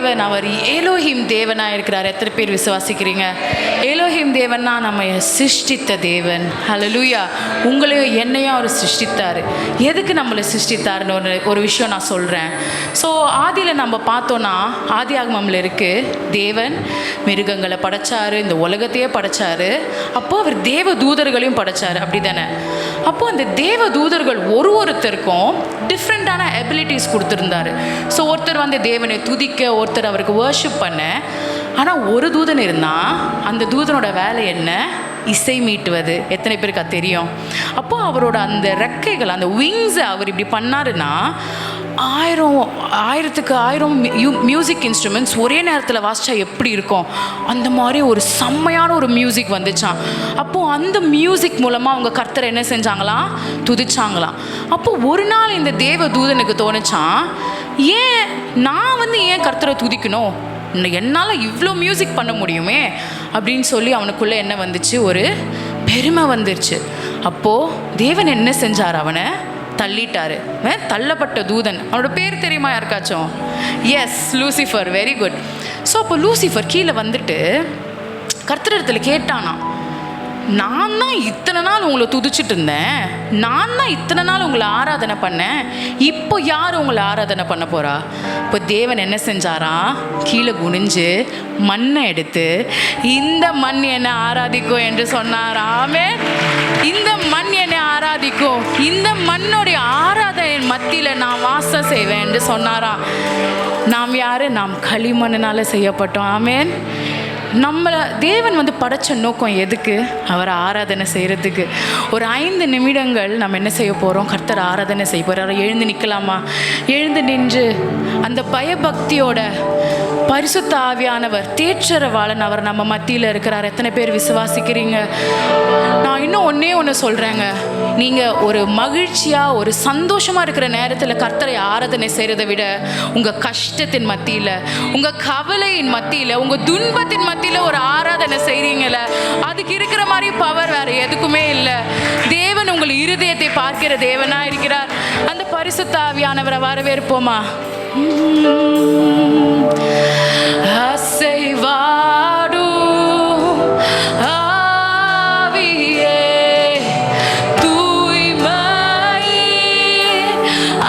தேவன் அவர் ஏலோஹிம் தேவனாக இருக்கிறார். எத்தனை பேர் விசுவாசிக்கிறீங்க? ஏலோஹிம் தேவன்னா நம்ம சிருஷ்டித்த தேவன். ஹல்லேலூயா. உங்களையும் என்னையும் அவர் சிருஷ்டித்தார். எதுக்கு நம்மளை சிருஷ்டித்தாருன்னு ஒரு விஷயம் நான் சொல்கிறேன். ஸோ ஆதியில் நம்ம பார்த்தோன்னா ஆதியாகமம்ல இருக்குது, தேவன் மிருகங்களை படைச்சார், இந்த உலகத்தையே படைச்சார். அப்போது அவர் தேவ தூதர்களையும் படைச்சார், அப்படி தானே? அப்போது அந்த தேவ தூதர்கள் ஒருத்தருக்கும் டிஃப்ரெண்ட்டான எபிலிட்டிஸ் கொடுத்துருந்தாரு. ஸோ ஒருத்தர் வந்து தேவனை துதிக்க, ஒருத்தர் அவருக்கு வர்ஷிப் பண்ண. ஆனால் ஒரு தூதன் இருந்தால் அந்த தூதனோட வேலை என்ன? இசை மீட்டுவது. எத்தனை பேருக்கு அது தெரியும்? அப்போது அவரோட அந்த ரெக்கைகள், அந்த விங்ஸை அவர் இப்படி பண்ணாருன்னா ஆயிரத்துக்கு ஆயிரம் மியூசிக் இன்ஸ்ட்ருமெண்ட்ஸ் ஒரே நேரத்தில் வாசித்தா எப்படி இருக்கும், அந்த மாதிரி ஒரு செம்மையான ஒரு மியூசிக் வந்துச்சான். அப்போது அந்த மியூசிக் மூலமாக அவங்க கர்த்தரை என்ன செஞ்சாங்களாம்? துதிச்சாங்களாம். அப்போது ஒரு நாள் இந்த தேவ தூதனுக்கு தோணுச்சான், ஏன் கர்த்தரை துதிக்கணும், என்னால் இவ்வளோ மியூசிக் பண்ண முடியுமே அப்படின்னு சொல்லி அவனுக்குள்ளே என்ன வந்துச்சு? ஒரு பெருமை வந்துருச்சு. அப்போது தேவன் என்ன செஞ்சார்? அவனை தள்ளிட்டாரு. தள்ளப்பட்ட தூதன். அவனோட பேர் தெரியுமா யாருக்காச்சும்? Yes, Lucifer. Very good. So அப்போ லூசிஃபர் கீழே வந்துட்டு கர்த்தரிடத்தில் கேட்டானா, நான் தான் இத்தனை நாள் உங்களை துதிச்சுட்டு இருந்தேன், நான் தான் இத்தனை நாள் உங்களை ஆராதனை பண்ணேன், இப்போ யார் உங்களை ஆராதனை பண்ண போகிறா? இப்போ தேவன் என்ன செஞ்சாராம்? கீழே குனிஞ்சு மண்ணை எடுத்து, இந்த மண் என்னை ஆராதிக்கும் என்று சொன்னார். ஆமென். இந்த மண் என்னை ஆராதிக்கும், இந்த மண்ணுடைய ஆராதனை மத்தியில் நான் வாசம் செய்வேன் என்று சொன்னாராம். நாம் யார்? நாம் களிமண்ணினால் செய்யப்பட்டோம். ஆமென். நம்மளை தேவன் வந்து படைச்ச நோக்கம் எதுக்கு? அவரை ஆராதனை செய்கிறதுக்கு. ஒரு 5 நிமிடங்கள் நம்ம என்ன செய்ய போகிறோம்? கர்த்தர் ஆராதனை செய்ய போகிறோம். எழுந்து நிற்கலாமா? எழுந்து நின்று அந்த பயபக்தியோட பரிசுத்த ஆவியானவர், தேற்றரவாளன் அவர் நம்ம மத்தியில் இருக்கிறார். எத்தனை பேர் விசுவாசிக்கிறீங்க? நான் இன்னும் ஒன்று சொல்கிறேங்க. நீங்கள் ஒரு மகிழ்ச்சியாக, ஒரு சந்தோஷமாக இருக்கிற நேரத்தில் கர்த்தரை ஆராதனை செய்கிறத விட, உங்கள் கஷ்டத்தின் மத்தியில், உங்கள் கவலையின் மத்தியில், உங்கள் துன்பத்தின் மத்தியில் ஒரு ஆராதனை செய்கிறீங்கள, அதுக்கு இருக்கிற மாதிரி பவர் வேறு எதுக்குமே இல்லை. தேவன் உங்கள் இருதயத்தை பார்க்கிற தேவனாக இருக்கிறார். அந்த பரிசுத்த ஆவியானவரை வரவேற்போமா? அசைவாடு ஆவியே, தூய்மை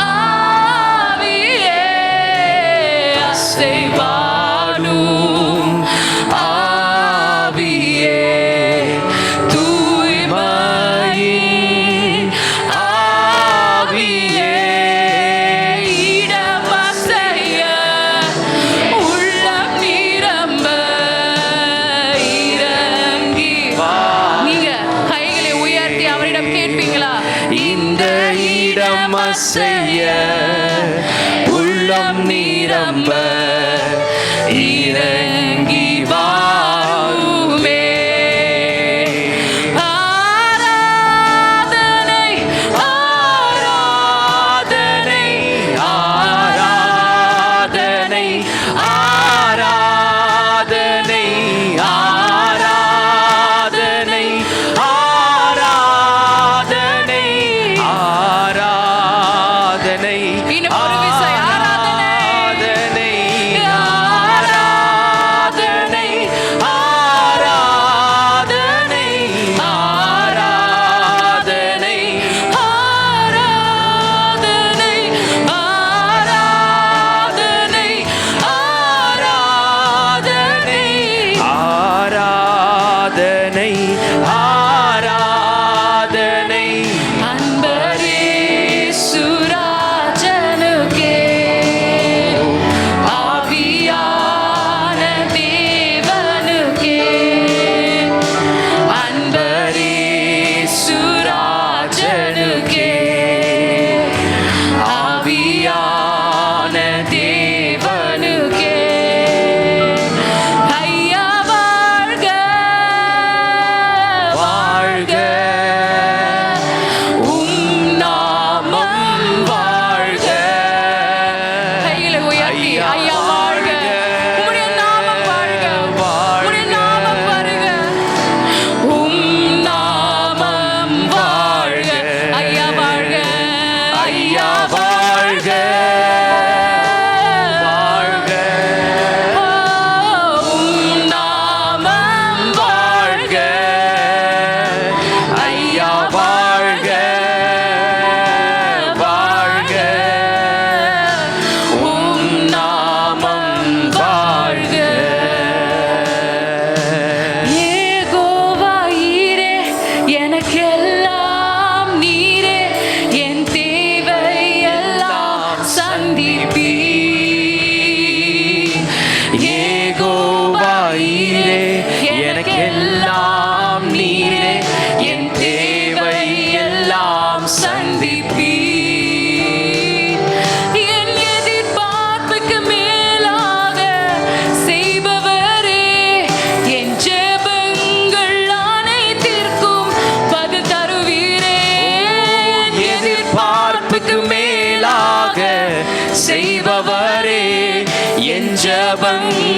ஆவியே, அசைவாடு ஆவியே, தூய்மை ஆவியே, இடமசைய உள்ளம் நிரம்ப இறங்கி வா. நீங்க கைகளை உயர்த்தி அவரிடம் கேட்பீங்களா? இந்த இடம் அசைய உள்ளம் நிரம்ப இறங்கி வாருமே. ஆராதனை ஆராதனை ஆராதனை ஆராதனை ஆராதனை ஆராதனை ஆராதனை. இன்னும் ஒரு விசை ஆராதனை ஆராதனை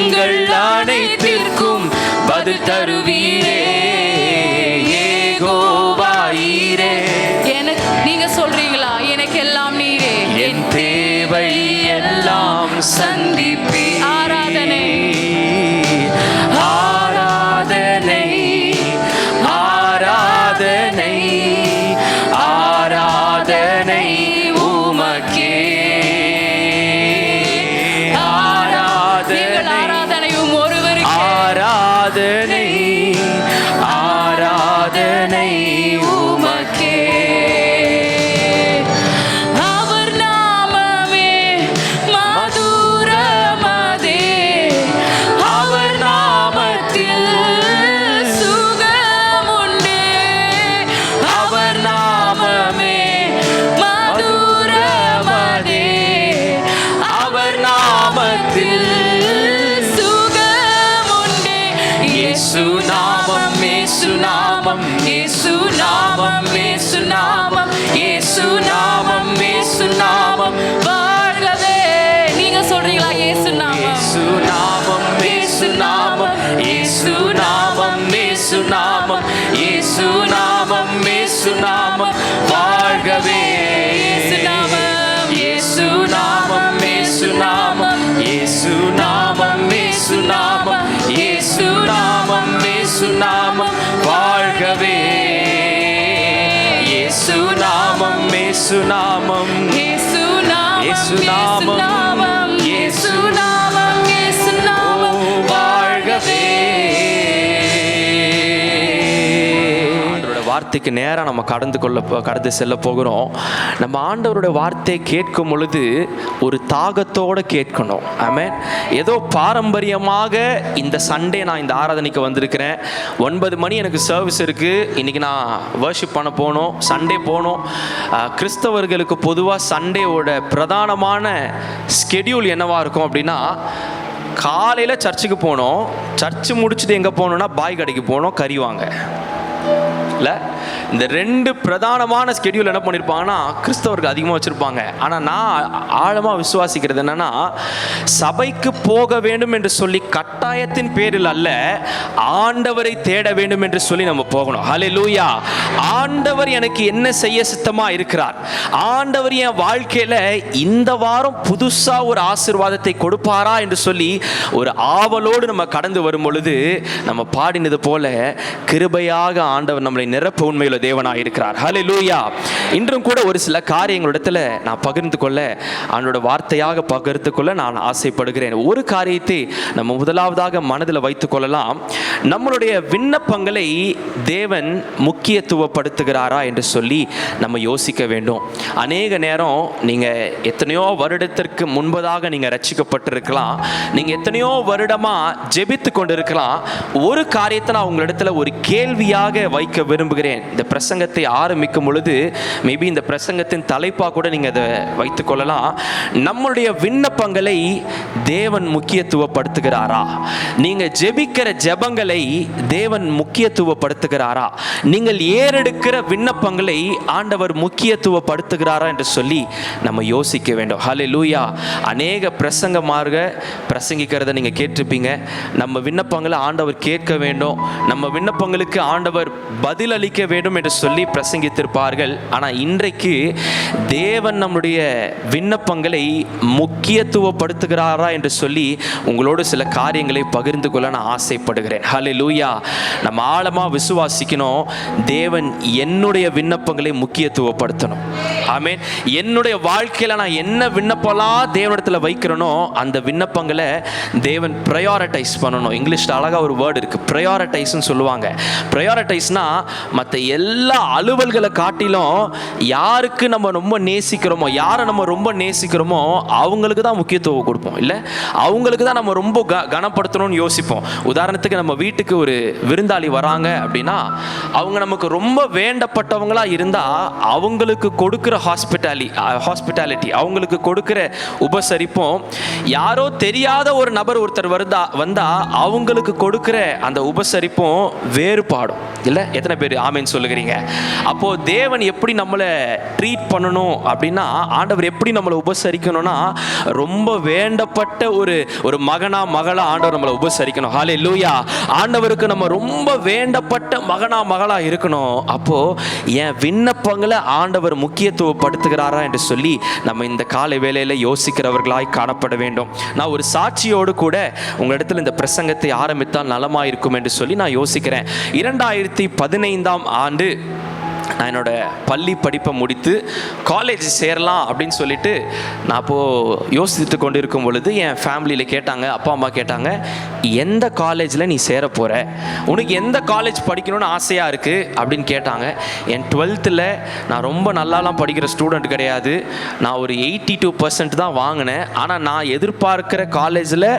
எங்கள் அனைத்திற்கும் பதில் தருவீரே யெகோவாயீரே. நீங்க சொல்றீங்களா, எனக்கு எல்லாம் நீரே, என் தேவை எல்லாம் சந்திப்பி. ஆராதனை ஆராதனை ஆராதனை ஆராதனை உமக்கே. ஆராதனையும் ஒருவருக்கு. ஆராதனை ஆராதனை உமக்கே. அவர் நாமமே மதுரமதே, அவர் நாமத்தில் சுகமுண்டே. அவர் நாமமே மதுரமதே, அவர் நாமத்தில் சுகமுண்டே. இயேசு நாமம் இயேசு நாமம் இயேசு நாமம் இயேசு நாமம் இயேசு நாமம் இயேசு நாமம் வாழ்கவே. நீங்க சொல்றீங்களா, இயேசு நாமம், இயேசு நாமம் இயேசு நாமம் இயேசு நாமம் இயேசு நாமம் இயேசு நாமம் இயேசு நாமம் வாழ்கவே. இயேசு நாமம், இயேசு நாமம் இயேசு நாமம் இயேசு நாமம் இயேசு நாமம் இயேசு நாமம் இயேசு நாமம் வாழ்கவே. இயேசு நாமம் இயேசு நாமம் இயேசு நாமம், இயேசு நாமம் இயேசு நாமம், இயேசு நாமம் வாழ்கவே. ஆண்டவருடைய வார்த்தைக்கு நேரா நம்ம கடந்து செல்ல போகிறோம். நம்ம ஆண்டவருடைய வார்த்தையை கேட்கும் பொழுது ஒரு தாகத்தோடு கேட்கணும். ஆமென். ஏதோ பாரம்பரியமாக இந்த சண்டே நான் இந்த ஆராதனைக்கு வந்திருக்கிறேன், 9 மணி எனக்கு சர்வீஸ் இருக்குது, இன்றைக்கி நான் வர்ஷிப் பண்ண போகணும், சண்டே போகணும். கிறிஸ்தவர்களுக்கு பொதுவாக சண்டேவோட பிரதானமான ஸ்கெடியூல் என்னவாக இருக்கும் அப்படின்னா, காலையில் சர்ச்சுக்கு போனோம், சர்ச்சு முடிச்சுட்டு எங்கே போகணுன்னா பாய் கடைக்கு போனோம், கறி வாங்க. இல்லை, இந்த 2 பிரதானமான ஸ்கெடியூல் என்ன பண்ணியிருப்பாங்கன்னா கிறிஸ்தவர்கள் அதிகமாக வச்சுருப்பாங்க. ஆனால் நான் ஆழமாக விசுவாசிக்கிறது என்னென்னா, சபைக்கு போக வேண்டும் என்று சொல்லி கட்டாயத்தின் பேரில் அல்ல, ஆண்டவரை தேட வேண்டும் என்று சொல்லி நம்ம போகணும். ஹல்லேலூயா. ஆண்டவர் எனக்கு என்ன செய்ய சித்தமாக இருக்கிறார், ஆண்டவர் என் வாழ்க்கையில் இந்த வாரம் புதுசாக ஒரு ஆசீர்வாதத்தை கொடுப்பாரா என்று சொல்லி ஒரு ஆவலோடு நம்ம கடந்து வரும் பொழுது நம்ம பாடினது போல கிருபையாக ஆண்டவர் நம்மளை நிரப்ப உண்மையில தேவனாக இருக்கிறார். ஹல்லேலூயா. இன்றும் கூட ஒரு சில காரியங்களிடத்தில் நான் பகிர்ந்து கொள்ள, அவனோட வார்த்தையாக பகிர்ந்து கொள்ள நான் ஆசைப்படுகிறேன். ஒரு காரியத்தை நம்ம முதலாவதாக மனதில் வைத்துக் கொள்ளலாம். நம்மளுடைய விண்ணப்பங்களை தேவன் முக்கியத்துவப்படுத்துகிறாரா என்று சொல்லி நம்ம யோசிக்க வேண்டும். அநேக நேரம் நீங்கள் எத்தனையோ வருடத்திற்கு முன்பதாக நீங்கள் ரட்சிக்கப்பட்டிருக்கலாம், நீங்கள் எத்தனையோ வருடமாக ஜெபித்து கொண்டு இருக்கலாம். ஒரு காரியத்தை நான் உங்களிடத்தில் ஒரு கேள்வியாக வைக்க விரும்புகிறேன். இந்த பிரசங்கத்தை ஆரம்பிக்கும் பொழுது மேபி இந்த பிரசங்கத்தின் தலைப்பாக கூட நீங்கள் அதை வைத்துக் கொள்ளலாம். நம்மளுடைய விண்ணப்பங்களை தேவன் முக்கியத்துவப்படுத்துகிறாரா? நீங்கள் ஜெபிக்கிற ஜெபங்களை தேவன் முக்கியத்துவப்படுத்துகிறாரா? நீங்கள் ஏறெடுக்கிற விண்ணப்பங்களை ஆண்டவர் முக்கியத்துவப்படுத்துகிறாரா என்று சொல்லி நம்ம யோசிக்க வேண்டும். ஹல்லேலூயா. அநேக பிரசங்கிக்கிறத நீங்கள் கேட்டிருப்பீங்க. நம்ம விண்ணப்பங்களை ஆண்டவர் கேட்க வேண்டும், நம்ம விண்ணப்பங்களுக்கு ஆண்டவர் பதில் அளிக்க வேண்டும் என்று சொல்லி பிரசங்கித்திருப்பார்கள். ஆனால் இன்றைக்கு தேவன் நம்முடைய விண்ணப்பங்களை முக்கியத்துவப்படுத்துகிறாரா என்று சொல்லி உங்களோடு சில காரியங்களை பகிர்ந்து கொள்ள நான் ஆசைப்படுகிறேன். ஹல்லேலூயா. நம்ம ஆழமாக விசுவாசிக்கணும், தேவன் என்னுடைய விண்ணப்பங்களை முக்கியத்துவப்படுத்தணும். ஆமென். என்னுடைய வாழ்க்கையில் நான் என்ன விண்ணப்பம்லாம் தேவனிடத்தில் வைக்கிறேனோ அந்த விண்ணப்பங்களை தேவன் ப்ரையாரிட்டைஸ் பண்ணணும். இங்கிலீஷில் அழகாக ஒரு வேர்டு இருக்குது, ப்ரையாரிட்டைஸ்ன்னு சொல்லுவாங்க. ப்ரையாரிட்டைஸ்னா மற்ற எல்லா அலுவல்களை காட்டிலும் யாருக்கு நம்ம ரொம்ப நேசிக்கிறோமோ, யாரை நம்ம ரொம்ப நேசிக்கிறோமோ அவங்களுக்கு தான் முக்கியத்துவம் கொடுப்போம். இல்லை, அவங்களுக்கு தான் நம்ம ரொம்ப கனப்படுத்தணும்னு யோசிப்போம். உதாரணத்துக்கு நம்ம வீட்டுக்கு ஒரு விருந்தாளி வராங்க அப்படின்னா, அவங்க நமக்கு ரொம்ப வேண்டப்பட்டவங்களா இருந்தால் அவங்களுக்கு கொடுக்குற ஹாஸ்பிட்டாலிட்டி, அவங்களுக்கு கொடுக்குற உபசரிப்பும், யாரோ தெரியாத ஒரு நபர் ஒருத்தர் வந்தா அவங்களுக்கு கொடுக்குற அந்த உபசரிப்பும் வேறுபாடும். இல்லை, எத்தனை பேர் ஆமேன்னு சொல்லுகிறீங்க? அப்போது தேவன் எப்படி நம்மளை ட்ரீட் பண்ணணும் அப்படின்னா, ஆண்டவர் எப்படி நம்மளை உபசரிக்கணும்னா, ரொம்ப வேண்டப்பட்ட ஒரு மகனா மகளா ஆண்டவர் நம்மளை உபசரிக்கணும். ஹல்லேலூயா. ஆண்டவருக்கு நம்ம ரொம்ப வேண்டப்பட்ட மகனா மகளா இருக்கணும். அப்போது என் விண்ணப்பங்களை ஆண்டவர் முக்கியத்துவப்படுத்துகிறாரா என்று சொல்லி நம்ம இந்த காலை வேளையில் யோசிக்கிறவர்களாய் காணப்பட வேண்டும். நான் ஒரு சாட்சியோடு கூட உங்களிடத்தில் இந்த பிரசங்கத்தை ஆரம்பித்தால் நலமாக இருக்கும் என்று சொல்லி நான் யோசிக்கிறேன். 2015ஆம் ஆண்டு நான் என்னோடய பள்ளி படிப்பை முடித்து காலேஜ் சேரலாம் அப்படின்னு சொல்லிட்டு நான் அப்போது யோசித்து கொண்டு இருக்கும் பொழுது என் ஃபேமிலியில் கேட்டாங்க, அப்பா அம்மா கேட்டாங்க, எந்த காலேஜில் நீ சேர போகிற, உனக்கு எந்த காலேஜ் படிக்கணும்னு ஆசையாக இருக்குது அப்படின்னு கேட்டாங்க. என் 12th நான் ரொம்ப நல்லாலாம் படிக்கிற ஸ்டூடெண்ட் கிடையாது. நான் ஒரு 82% தான் வாங்கினேன். ஆனால் நான் எதிர்பார்க்குற காலேஜில்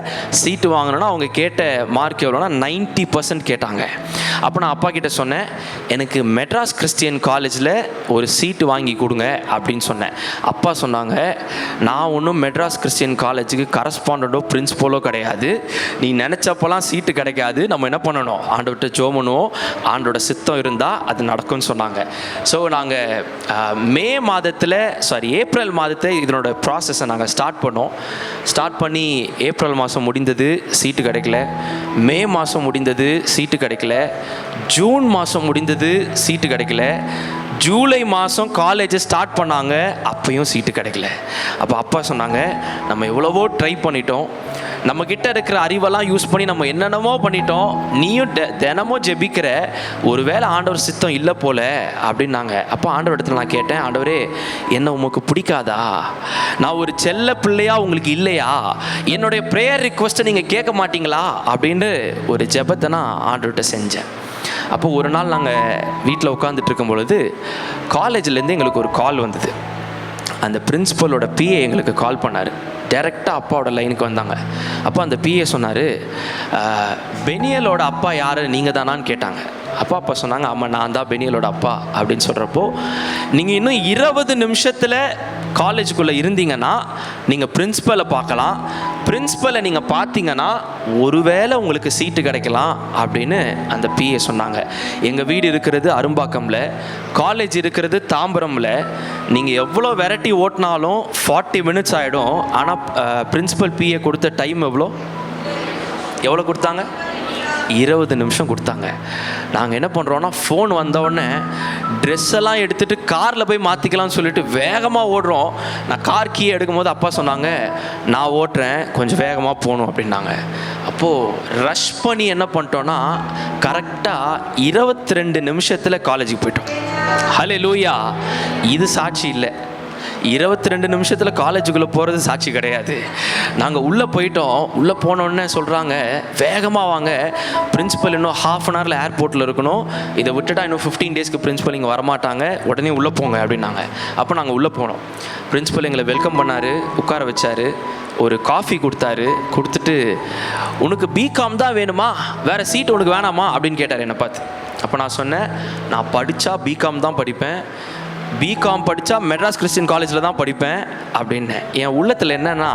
சீட்டு வாங்கினேன்னா அவங்க கேட்ட மார்க் எவ்வளோனா 90% கேட்டாங்க. அப்போ நான் அப்பா கிட்ட சொன்னேன், எனக்கு மெட்ராஸ் கிறிஸ்டியன் காலேஜில் ஒரு சீட்டு வாங்கி கொடுங்க அப்படின்னு சொன்னேன். அப்பா சொன்னாங்க, நான் ஒன்றும் மெட்ராஸ் கிறிஸ்டியன் காலேஜுக்கு கரஸ்பாண்டோ பிரின்சிபலோ கிடையாது, நீ நினச்சப்போலாம் சீட்டு கிடைக்காது, நம்ம என்ன பண்ணணும், ஆண்டவர்கிட்ட ஜெபம் பண்ணுவோம், ஆண்டோட சித்தம் இருந்தால் அது நடக்கும்னு சொன்னாங்க. ஸோ நாங்கள் ஏப்ரல் மாதத்தை இதனோட ப்ராசஸை நாங்கள் ஸ்டார்ட் பண்ணி ஏப்ரல் மாதம் முடிந்தது, சீட்டு கிடைக்கல. மே மாதம் முடிந்தது, சீட்டு கிடைக்கல. ஜூன் மாதம் முடிந்தது, சீட்டு கிடைக்கல. ஜூலை மாதம் காலேஜை ஸ்டார்ட் பண்ணாங்க, அப்பையும் சீட்டு கிடைக்கல. அப்போ அப்பா சொன்னாங்க, நம்ம எவ்வளவோ ட்ரை பண்ணிட்டோம், நம்மக்கிட்ட இருக்கிற அறிவெல்லாம் யூஸ் பண்ணி நம்ம என்னென்னமோ பண்ணிட்டோம், நீயும் தினமும் ஜெபிக்கிற, ஒருவேளை ஆண்டவர் சித்தம் இல்லை போல அப்படின்னாங்க. அப்போ ஆண்டவர் இடத்துல நான் கேட்டேன், ஆண்டவரே என்ன உமக்கு பிடிக்காதா, நான் ஒரு செல்ல பிள்ளையா உங்களுக்கு இல்லையா, என்னுடைய ப்ரேயர் ரிக்வெஸ்ட்டை நீங்கள் கேட்க மாட்டீங்களா அப்படின்னு ஒரு ஜெபத்தை நான் ஆண்டவர்கிட்ட செஞ்சேன். அப்போ ஒரு நாள் நாங்கள் வீட்டில் உட்காந்துட்டு இருக்கும் பொழுது காலேஜ்லேருந்து எங்களுக்கு ஒரு கால் வந்தது. அந்த பிரின்சிபலோட பிஏ எங்களுக்கு கால் பண்ணார். டைரெக்டாக அப்பாவோட லைனுக்கு வந்தாங்க. அப்போ அந்த பிஏ சொன்னார், பெனியலோட அப்பா யார், நீங்கள் தானான்னு கேட்டாங்க. அப்பா சொன்னாங்க, ஆமாம் நான் தான் பெனியலோட அப்பா அப்படின்னு சொல்கிறப்போ, நீங்கள் இன்னும் 20 நிமிஷத்தில் காலேஜுக்குள்ளே இருந்தீங்கன்னா நீங்கள் பிரின்சிபலை பார்க்கலாம், பிரின்சிபலை நீங்கள் பார்த்தீங்கன்னா ஒருவேளை உங்களுக்கு சீட்டு கிடைக்கலாம் அப்படின்னு அந்த பிஏ சொன்னாங்க. எங்கள் வீடு இருக்கிறது அரும்பாக்கமில், காலேஜ் இருக்கிறது தாம்பரமில். நீங்கள் எவ்வளோ வெரைட்டி ஓட்டினாலும் 40 minutes ஆகிடும். ஆனால் பிரின்சிபல் பிஏ கொடுத்த டைம் எவ்வளோ கொடுத்தாங்க? 20 நிமிஷம் கொடுத்தாங்க. நாங்கள் என்ன பண்ணுறோன்னா, ஃபோன் வந்தவுடனே ட்ரெஸ்ஸெல்லாம் எடுத்துகிட்டு காரில் போய் மாற்றிக்கலாம்னு சொல்லிட்டு வேகமாக ஓடுறோம். நான் கார் கீ எடுக்கும் போது அப்பா சொன்னாங்க, நான் ஓட்டுறேன், கொஞ்சம் வேகமாக போகணும் அப்படின்னாங்க. அப்போது ரஷ் பண்ணி என்ன பண்ணிட்டோன்னா, கரெக்டாக 22 நிமிஷத்தில் காலேஜுக்கு போயிட்டோம். ஹல்லேலூயா. இது சாட்சி இல்லை. 22 நிமிஷத்தில் காலேஜுக்குள்ளே போகிறது சாட்சி கிடையாது. நாங்கள் உள்ளே போயிட்டோம். உள்ளே போனோடனே சொல்கிறாங்க, வேகமாக வாங்க, பிரின்சிபல் இன்னும் ½ an hour ஏர்போர்ட்டில் இருக்கணும், இதை விட்டுட்டா இன்னும் 15 days பிரின்சிபல் இங்கே வரமாட்டாங்க, உடனே உள்ளே போங்க அப்படின்னாங்க. அப்போ நாங்கள் உள்ளே போனோம். பிரின்சிபல் எங்களை வெல்கம் பண்ணார், உட்கார வச்சார், ஒரு காஃபி கொடுத்துட்டு உனக்கு பிகாம் தான் வேணுமா, வேறு சீட்டு உனக்கு வேணாமா அப்படின்னு கேட்டார் என்னை பார்த்து. அப்போ நான் சொன்னேன், நான் படித்தா பிகாம் தான் படிப்பேன், பிகாம் படித்தா மெட்ராஸ் கிறிஸ்டியன் காலேஜில் தான் படிப்பேன் அப்படின்னு. என் உள்ளத்தில் என்னென்னா,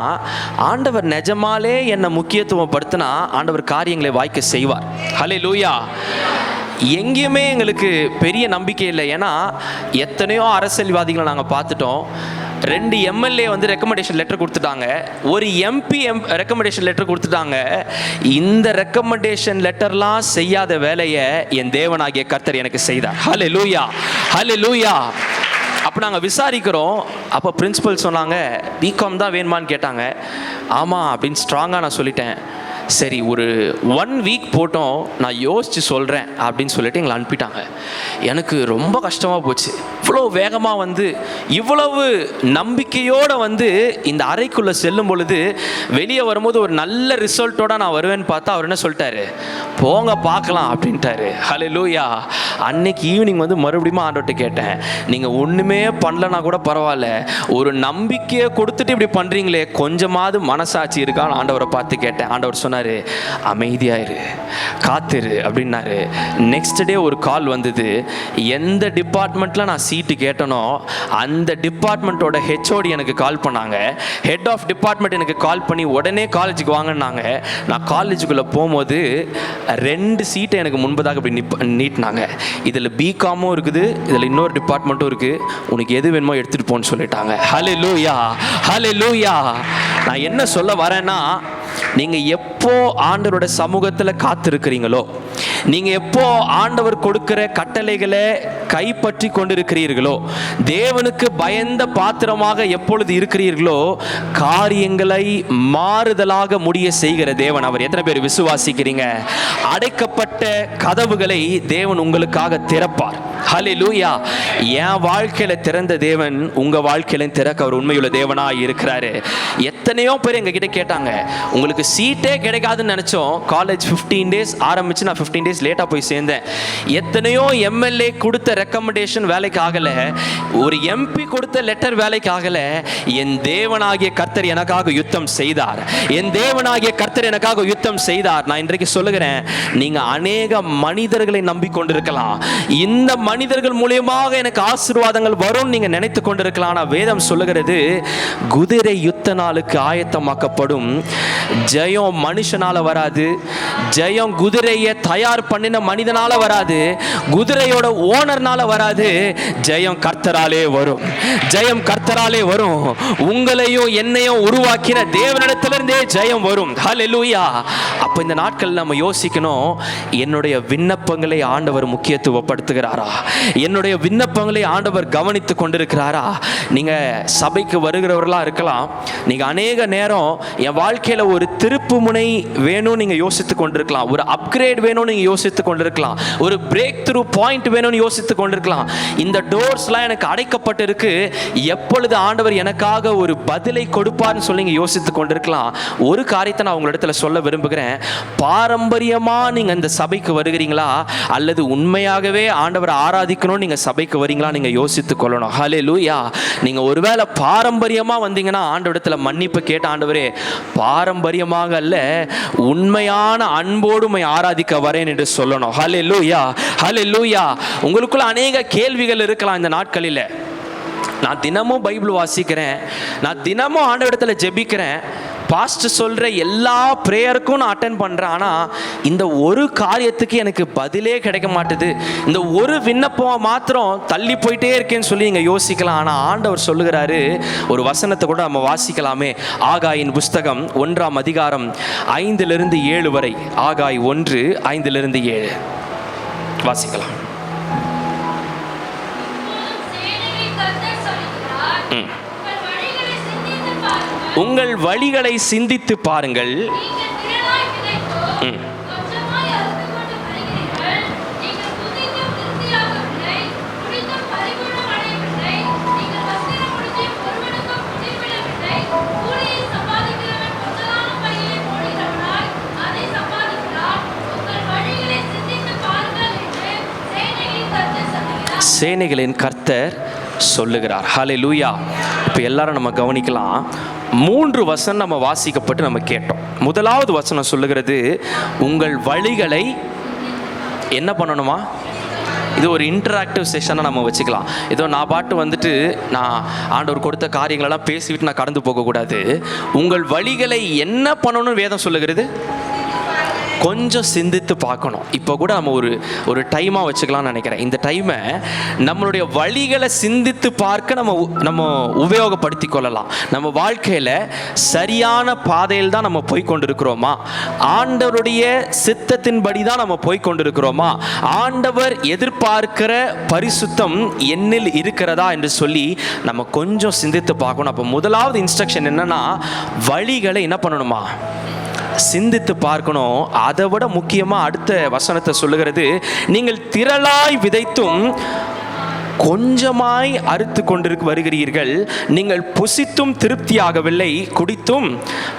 ஆண்டவர் நிஜமாலே என்னை முக்கியத்துவப்படுத்தினா ஆண்டவர் காரியங்களை வாய்க்க செய்வார். ஹல்லேலூயா. எங்கேயுமே எங்களுக்கு பெரிய நம்பிக்கை இல்லை. ஏன்னா எத்தனையோ அரசியல்வாதிகளை நாங்கள் பார்த்துட்டோம். 2 MLA ரெக்கமெண்டேஷன் லெட்டர் கொடுத்துட்டாங்க, ஒரு MP ரெக்கமெண்டேஷன் லெட்டர் கொடுத்துட்டாங்க. இந்த ரெக்கமெண்டேஷன் லெட்டர்லாம் செய்யாத வேலையை என் தேவனாகிய கர்த்தர் எனக்கு செய்தார். ஹல்லேலூயா, ஹல்லேலூயா. அப்போ நாங்கள் விசாரிக்கிறோம். அப்போ பிரின்சிபல் சொன்னாங்க, பிகாம் தான் வேணுமான்னு கேட்டாங்க. ஆமாம் அப்படின்னு ஸ்ட்ராங்காக நான் சொல்லிட்டேன். சரி, ஒரு 1 week போட்டோம், நான் யோசித்து சொல்கிறேன் அப்படின்னு சொல்லிட்டு எங்களை அனுப்பிட்டாங்க. எனக்கு ரொம்ப கஷ்டமாக போச்சு. இவ்வளோ வேகமாக இவ்வளவு நம்பிக்கையோடு இந்த அறைக்குள்ளே செல்லும் பொழுது வெளியே வரும்போது ஒரு நல்ல ரிசல்ட்டோடு நான் வருவேன்னு பார்த்தா அவர் என்ன சொல்லிட்டாரு, போங்க பார்க்கலாம் அப்படின்ட்டாரு. ஹல்லேலூயா. அன்னைக்கு ஈவினிங் மறுபடியும் ஆண்டவர்கிட்ட கேட்டேன், நீங்கள் ஒன்றுமே பண்ணலன்னா கூட பரவாயில்ல, ஒரு நம்பிக்கையை கொடுத்துட்டு இப்படி பண்ணுறீங்களே, கொஞ்சமாவது மனசாட்சி இருக்கான்னு ஆண்டவரை பார்த்து கேட்டேன். ஆண்டவர் சொன்னார், அமைதியாயிரு, காத்திரு அப்படின்னாரு. நெக்ஸ்ட் டே ஒரு கால் வந்தது. எந்த டிபார்ட்மெண்ட்டில் நான் சீட்டு கேட்டனோ அந்த டிபார்ட்மெண்ட்டோட ஹெச்ஓடி எனக்கு கால் பண்ணாங்க. ஹெட் ஆஃப் டிபார்ட்மெண்ட் எனக்கு கால் பண்ணி உடனே காலேஜுக்கு வாங்கினாங்க. நான் காலேஜுக்குள்ளே போகும்போது 2 சீட்டை எனக்கு முன்பதாக இப்படி நீட்டினாங்க. இதில் பிகாமும் இருக்குது, இதில் இன்னொரு டிபார்ட்மெண்ட்டும் இருக்குது, உனக்கு எது வேணுமோ எடுத்துகிட்டு போன்னு சொல்லிட்டாங்க. ஹல்லேலூயா, ஹல்லேலூயா. நான் என்ன சொல்ல வரேன்னா, நீங்கள் எப்போ ஆண்டவரோட சமூகத்தில் காத்திருக்கிறீங்களோ, நீங்கள் எப்போ ஆண்டவர் கொடுக்கிற கட்டளைகளை கைப்பற்றி கொண்டிருக்கிறீர்களோ, தேவனுக்கு பயந்த பாத்திரமாக எப்பொழுது இருக்கிறீர்களோ, காரியங்களை மாறுதலாக முடிய செய்கிற தேவன் அவர். எத்தனை பேர் விசுவாசிக்கிறீங்க? அடைக்கப்பட்ட கதவுகளை தேவன் உங்களுக்காக திறப்பார். ஹல்லேலூயா. என் வாழ்க்கையில திறந்த தேவன் உங்க வாழ்க்கையில திறக்க அவர் உண்மையுள்ள தேவனாக இருக்கிறாரு. எத்தனையோ பேர் எங்ககிட்ட கேட்டாங்க, உங்களுக்கு சீட்டே கிடைக்காதுன்னு நினைச்சோம். காலேஜ் 15 days ஆரம்பிச்சு நான் 15 days லேட்டாக போய் சேர்ந்தேன். எத்தனையோ எம்எல்ஏ கொடுத்த ரெக்கமெண்டேஷன் வேலைக்கு ஆகலை, ஒரு எம்பி கொடுத்த லெட்டர் வேலைக்கு ஆகலை. என் தேவனாகிய கர்த்தர் எனக்காக யுத்தம் செய்தார். என் தேவனாகிய கர்த்தர் எனக்காக யுத்தம் செய்தார். நான் இன்றைக்கு சொல்லுகிறேன், நீங்க அநேக மனிதர்களை நம்பிக்கொண்டிருக்கலாம். இந்த மனிதர்கள் மூலியமாக எனக்கு ஆசீர்வாதங்கள் வரும் நீங்க நினைத்து கொண்டிருக்கலாம். ஆனால் வேதம் சொல்லுகிறது, குதிரை யுத்த நாளுக்கு ஆயத்தமாக்கப்படும். ஜெயம் மனுஷனால வராது, ஜெயம் குதிரையை தயார் பண்ணின மனிதனால வராது, குதிரையோட ஓனர்னால வராது. ஜெயம் கர்த்தராலே வரும், ஜெயம் கர்த்தராலே வரும். உங்களையும் என்னையும் உருவாக்கின தேவனிடத்திலிருந்தே ஜெயம் வரும். ஹல்லேலூயா. அப்ப இந்த நாட்கள் நம்ம யோசிக்கணும், என்னுடைய விண்ணப்பங்களை ஆண்டவர் முக்கியத்துவப்படுத்துகிறாரா? என்னுடைய விண்ணப்பங்களை ஆண்டவர் கவனித்து கொண்டிருக்கிறாரா? நீங்க சபைக்கு வருகிறவர்களா இருக்கலாம். நீங்க அநேக நேரம் என் வாழ்க்கையில ஒரு திருப்பு முனை வேணும் நீங்க யோசித்து கொண்டிருக்கலாம், ஒரு அப்கிரேட் வேணும் நீங்க யோசித்து கொண்டிருக்கலாம், ஒரு பிரேக் த்ரூ பாயிண்ட் வேணும்னு யோசித்து கொண்டிருக்கலாம். இந்த டோர்ஸ்லாம் எனக்கு அடைக்கப்பட்டு இருக்கு, எப்பொழுது ஆண்டவர் எனக்காக ஒரு பதிலை கொடுப்பார்னு சொல்லி நீங்க யோசித்து கொண்டிருக்கலாம். ஒரு காரியத்தை நான் உங்களிடத்துல சொல்ல விரும்புகிறேன். பாரம்பரியமா நீங்க இந்த சபைக்கு வருகிறீங்களா, அல்லது உண்மையாகவே ஆண்டவர் ஆராதிக்கணும் நீங்க சபைக்கு வரீங்களா, நீங்க யோசித்துக் கொள்ளணும். ஹல்லேலூயா. நீங்க ஒருவேளை பாரம்பரியமா வந்தீங்கன்னா ஆண்டவரிடத்துல மன்னிப்பு கேட்ட, ஆண்டவரே பாரம்பரியமாக அல்ல, உண்மையான அன்போடு ஆராதிக்க வரேன் என்று சொல்லணும். ஹல்லேலூயா, ஹல்லேலூயா. உங்களுக்குள்ள அநேக கேள்விகள் இருக்கலாம் இந்த நாட்களில். நான் தினமும் பைபிள் வாசிக்கிறேன், நான் தினமும் ஆண்டவரிடத்துல ஜெபிக்கிறேன், பாஸ்டர் சொல்கிற எல்லா ப்ரேயருக்கும் நான் அட்டென்ட் பண்ணுறேன், ஆனால் இந்த ஒரு காரியத்துக்கு எனக்கு பதிலே கிடைக்க மாட்டுது, இந்த ஒரு விண்ணப்பம் மாத்திரம் தள்ளி போயிட்டே இருக்கேன்னு சொல்லி நீங்கள் யோசிக்கலாம். ஆனால் ஆண்டவர் சொல்லுகிறாரு, ஒரு வசனத்தை கூட நம்ம வாசிக்கலாமே. ஆகாயின் புஸ்தகம் 1ஆம் அதிகாரம் 5-7 வரை. ஆகாய் 1:5-7 வாசிக்கலாம். உங்கள் வழிகளை சிந்தித்து பாருங்கள். சேனைகளின் கர்த்தர் சொல்லுகிறார். ஹல்லேலூயா. இப்போ எல்லாரும் நம்ம கவனிக்கலாம். 3 வசனம் நம்ம வாசிக்கப்பட்டு நம்ம கேட்டோம். முதலாவது வசனம் சொல்லுகிறது, உங்கள் வழிகளை என்ன பண்ணணுமா? இது ஒரு இன்டராக்டிவ் செஷனாக நம்ம வச்சுக்கலாம். ஏதோ நான் பாட்டு வந்துட்டு நான் ஆண்டவர் கொடுத்த காரியங்களெல்லாம் பேசிவிட்டு நான் கடந்து போகக்கூடாது. உங்கள் வழிகளை என்ன பண்ணணும்னு வேதம் சொல்லுகிறது, கொஞ்சம் சிந்தித்து பார்க்கணும். இப்போ கூட நம்ம ஒரு டைமாக வச்சுக்கலாம்னு நினைக்கிறேன். இந்த டைமை நம்மளுடைய வழிகளை சிந்தித்து பார்க்க நம்ம உபயோகப்படுத்தி கொள்ளலாம். நம்ம வாழ்க்கையில் சரியான பாதையில் தான் நம்ம போய் கொண்டிருக்கிறோமா, ஆண்டவருடைய சித்தத்தின்படி தான் நம்ம போய் கொண்டிருக்கிறோமா, ஆண்டவர் எதிர்பார்க்கிற பரிசுத்தம் என்னில் இருக்கிறதா என்று சொல்லி நம்ம கொஞ்சம் சிந்தித்து பார்க்கணும். அப்போ முதலாவது இன்ஸ்ட்ரக்ஷன் என்னன்னா, வழிகளை என்ன பண்ணணுமா, சிந்தித்து பார்க்கணும். அதை விட முக்கியமாக அடுத்த வசனத்தை சொல்லுகிறது, நீங்கள் திரளாய் விதைத்தும் கொஞ்சமாய் அறுத்து கொண்டு வருகிறீர்கள், நீங்கள் புசித்தும் திருப்தியாகவில்லை, குடித்தும்